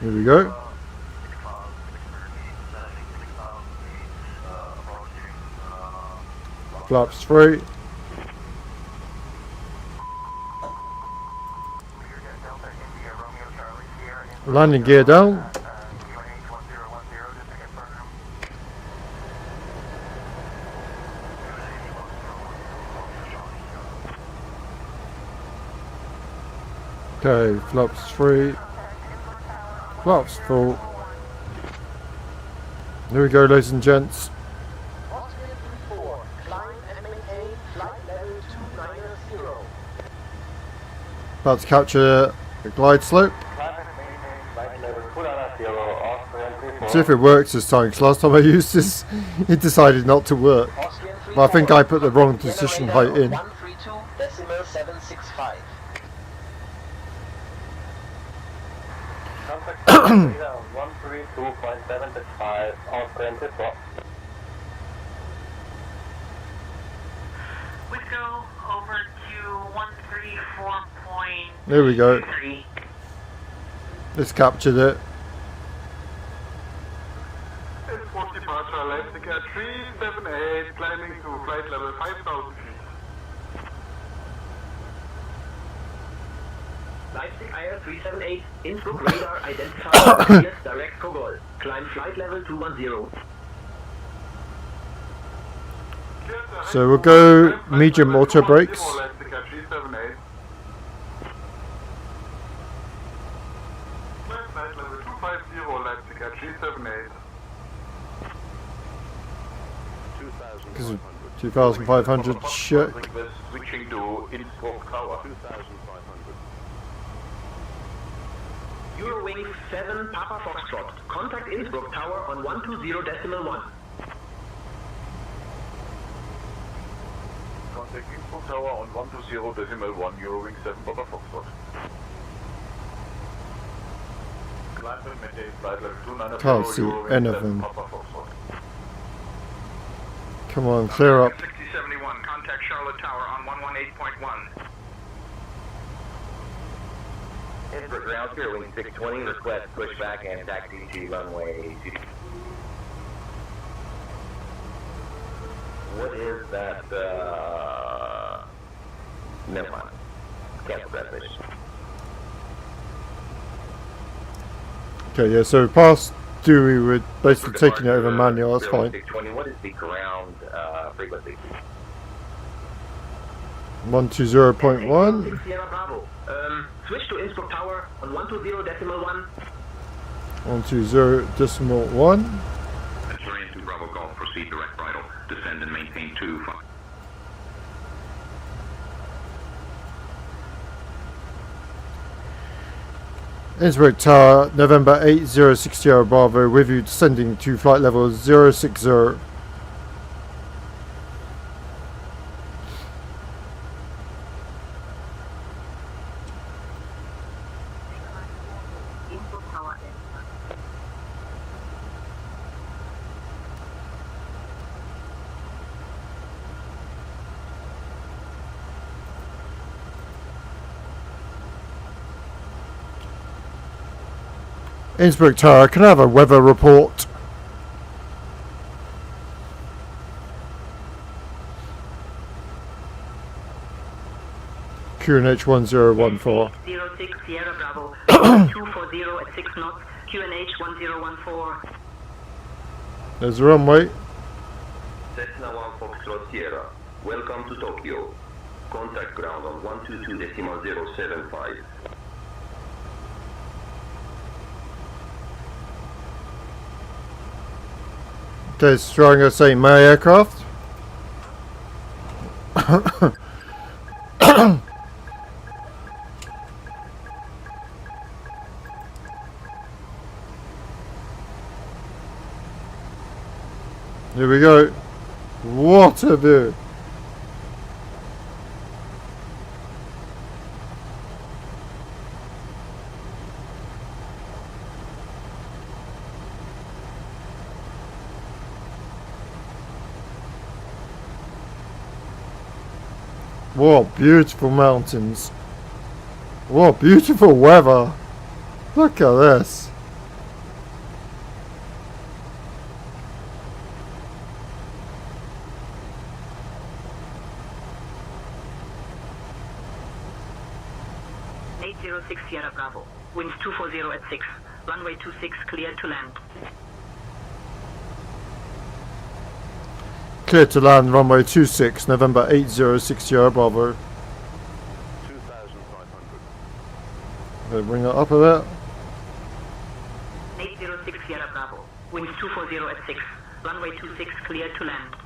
Here we go. Flaps 3. Landing gear down. Okay, flaps 3. Flaps 4. Here we go, ladies and gents. About to capture the glide slope. See if it works this time, because last time I used this, it decided not to work. But I think I put the wrong position height in. 132.765. Contact 132.765 on 24. We go over to 134.23. There we go. Let's capture it. Innsbruck departure, landing at 378, climbing to flight level 5,000 feet. Leipzig IR 378, Innsbruck radar identified, yes, direct Kogol. Climb flight level 210. So we'll go medium auto brakes. Leipzig at 378. Flight level 250, Leipzig at 378. 2,500 check. Switching to Innsbruck Tower. 2,500. Eurowing 7 Papa Foxtrot. Contact Innsbruck Tower on 120.1. Contact Innsbruck Tower on 120.1, Eurowing 7 Papa Foxtrot. Climb and maintain flight level 290, Can't see Eurowing any of 7 them. Papa Foxtrot. Come on, clear up. 6071, contact Charlotte Tower on 118.1. Innsbruck ground, Eurowing 620, request pushback and taxi to runway 2. What is that, never mind. Cancel that fish. Okay, yeah, so past Dewey, we're basically taking it over manual, that's fine. 620, what is the ground frequency? 120.1. Sierra Bravo. Switch to Innsbruck Tower on 120.1. 120.1. Terrain to Bravo Golf, proceed direct bridle, descend and maintain 25. Innsbruck Tower, November 8060 Bravo, with you descending to flight level 060. Innsbruck Tower, can I have a weather report? QNH 1014. 06 Sierra Bravo, 240 at 6 knots, QNH 1014. There's the runway. Cessna 1 Foxtrot Sierra, welcome to Tokyo. Contact ground on 122.075. Okay, Stringer St. Mary aircraft. Here we go. What a view. What beautiful mountains. What beautiful weather. Look at this. Sierra Bravo, winds 240 at 6, runway 26 cleared to land. Clear to land, runway 26, November 8060 Bravo. 2,500. Bring that up a bit. 806 Sierra Bravo, winds 240 at 6, runway 26 cleared to land.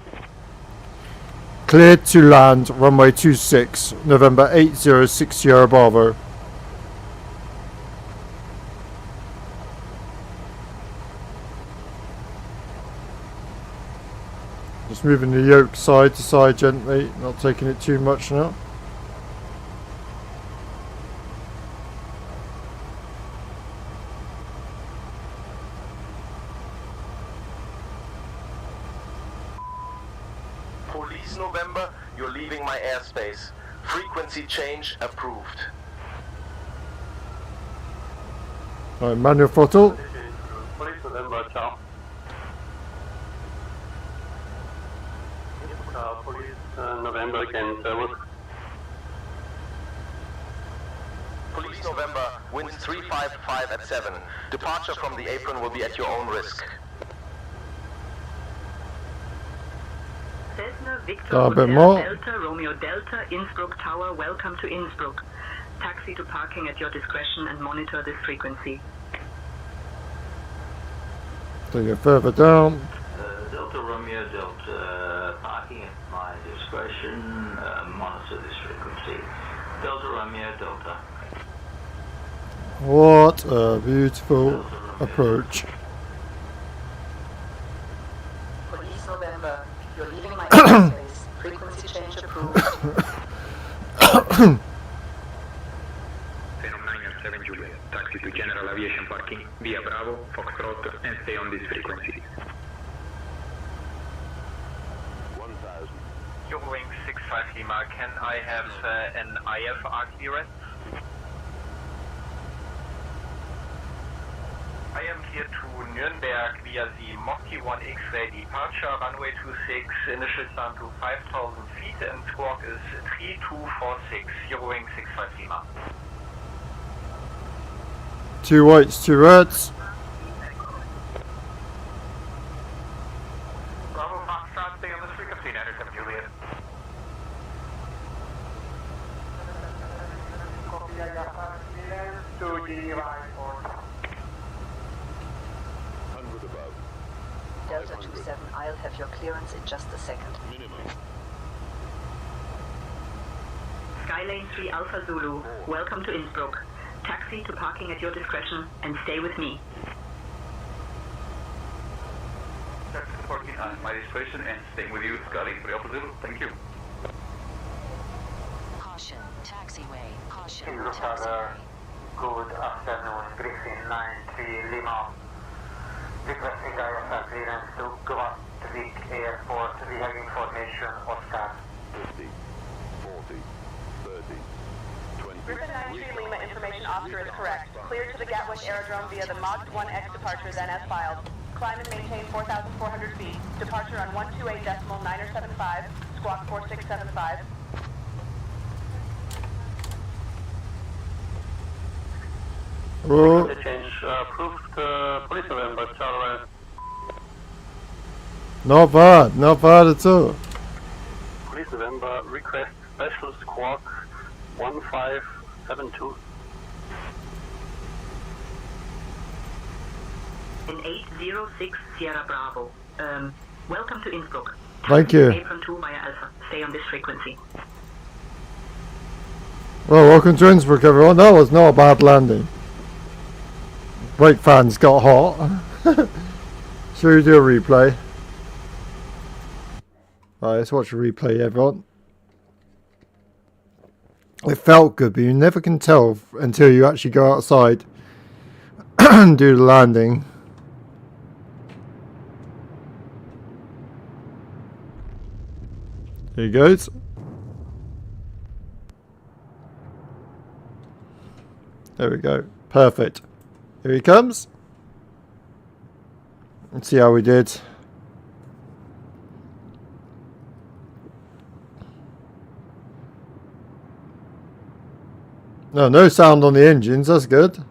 Cleared to land, runway 26, November 8060 Bravo. Just moving the yoke side to side gently, not taking it too much now. Police November, you're leaving my airspace. Frequency change approved. Alright, manual throttle. Police November, ciao. Police November again, service. Police November, winds 355 at 7. Departure from the apron will be at your own risk. Cessna Victor A bit Hotel more. Delta Romeo Delta Innsbruck Tower, welcome to Innsbruck. Taxi to parking at your discretion and monitor this frequency. Take it further down. Delta Romeo Delta, parking at my discretion, monitor this frequency. Delta Romeo Delta. What a beautiful approach. Police November, you're leaving my airspace. Frequency change approved. Phenom 907 Juliet, taxi to general aviation parking via Bravo, Foxtrot, and stay on this frequency. 1,000. Eurowing 65 Lima, can I have an IFR clearance? I am here to Nuremberg via the Monkey 1 X-ray departure, runway 26, initial climb to 5,000 feet and squawk is 3246, Eurowing 65 Lima. 2 whites, 2 reds. 40 right or 100 above. Delta 27, I'll have your clearance in just a second. Minimum. Skylane 3 Alpha Zulu, welcome to Innsbruck. Taxi to parking at your discretion and stay with me. Taxi to parking at my discretion and staying with you, Skylane 3 Alpha Zulu. Thank you. Caution, taxiway. Caution, Innsbruck taxiway. Good afternoon, Griffin 93 Lima. Requesting IFR clearance to Gatwick Airport. We have information, Oscar. 50, 40, 30, 20. Griffin 93 Lima information officer is correct. Cleared to the Gatwick Aerodrome via the Mach 1X departure then as filed. Climb and maintain 4,400 feet. Departure on 128.975, squawk 4675. Oh, change approved, Police November, Charlie. not bad at all. Police November, request special squawk 1572. In 806 Sierra Bravo. Welcome to Innsbruck. Thank you. Apron 2 via Alpha. Stay on this frequency. Well, welcome to Innsbruck, everyone. That was not a bad landing. Brake fans got hot. Should we do a replay? Alright, let's watch a replay, everyone. It felt good, but you never can tell until you actually go outside and do the landing. Here he goes. There we go. Perfect. Here he comes. Let's see how we did. No sound on the engines. That's good.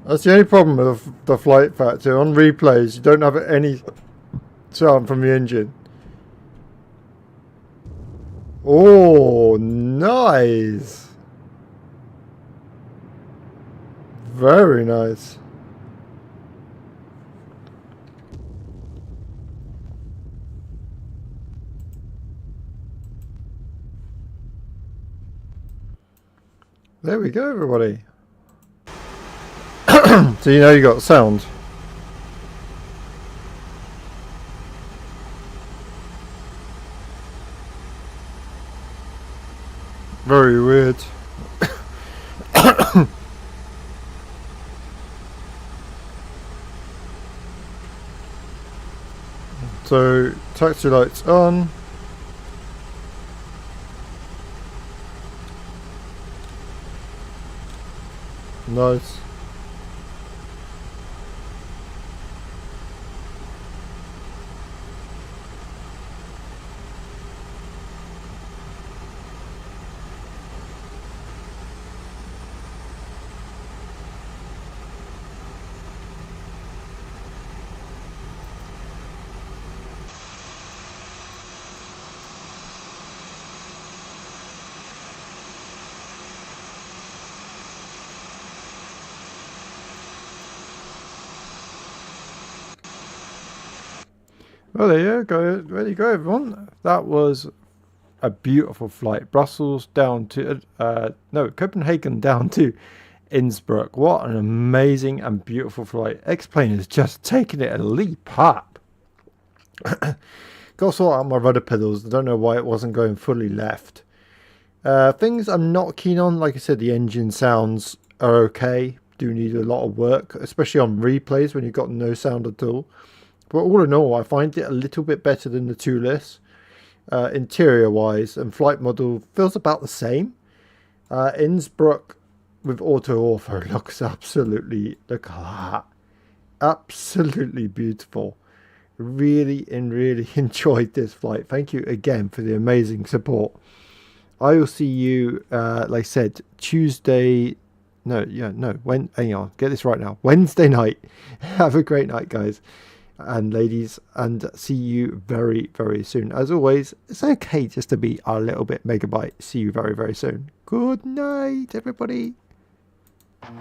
That's the only problem with the FlightFactor. On replays, you don't have any sound from the engine. Oh, nice. Very nice. There we go, everybody. So you know you got sound. Very weird. So taxi lights on. Nice. Well, there you go. There you go, everyone. That was a beautiful flight. Brussels down to Copenhagen down to Innsbruck. What an amazing and beautiful flight. X-plane is just taking it a leap up. Got to sort out my rudder pedals. I don't know why it wasn't going fully left. Things I'm not keen on, like I said, the engine sounds are okay. Do need a lot of work, especially on replays when you've got no sound at all. But all in all, I find it a little bit better than the Toulis. Interior wise, and flight model feels about the same. Innsbruck with auto looks absolutely, look at that, absolutely beautiful. Really enjoyed this flight. Thank you again for the amazing support. I will see you, like I said, Tuesday. Hang on, get this right now. Wednesday night. Have a great night, guys and ladies, and see you very soon. As always, it's okay just to be a little bit megabyte. See you very soon. Good night, everybody. Loading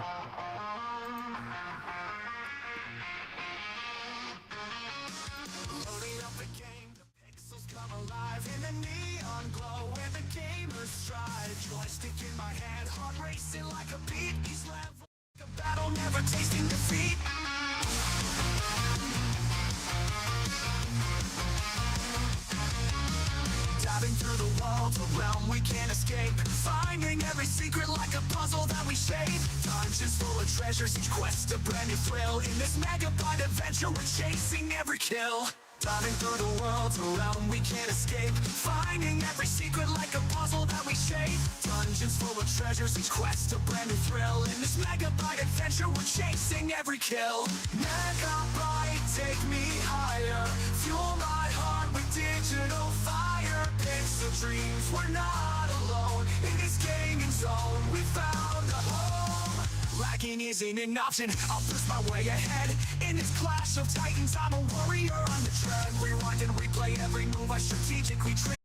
up the game, the pixels come alive in the neon glow where the gamers strive. Joystick in my hand, heart racing like a beat. Each level like a battle, never tasting defeat. Diving through the walls, a realm we can't escape. Finding every secret like a puzzle that we shape. Dungeons full of treasures, each quest a brand new thrill. In this megabyte adventure, we're chasing every kill. Diving through the world's a realm we can't escape. Finding every secret like a puzzle that we shape. Dungeons full of treasures, each quest a brand new thrill. In this megabyte adventure, we're chasing every kill. Megabyte, take me higher. Fuel my heart with digital fire. Pixel dreams, we're not alone. In this gaming zone, we found a home. Lacking isn't an option, I'll push my way ahead. In this clash of titans, I'm a warrior on the tread. Rewind and replay every move I strategically train.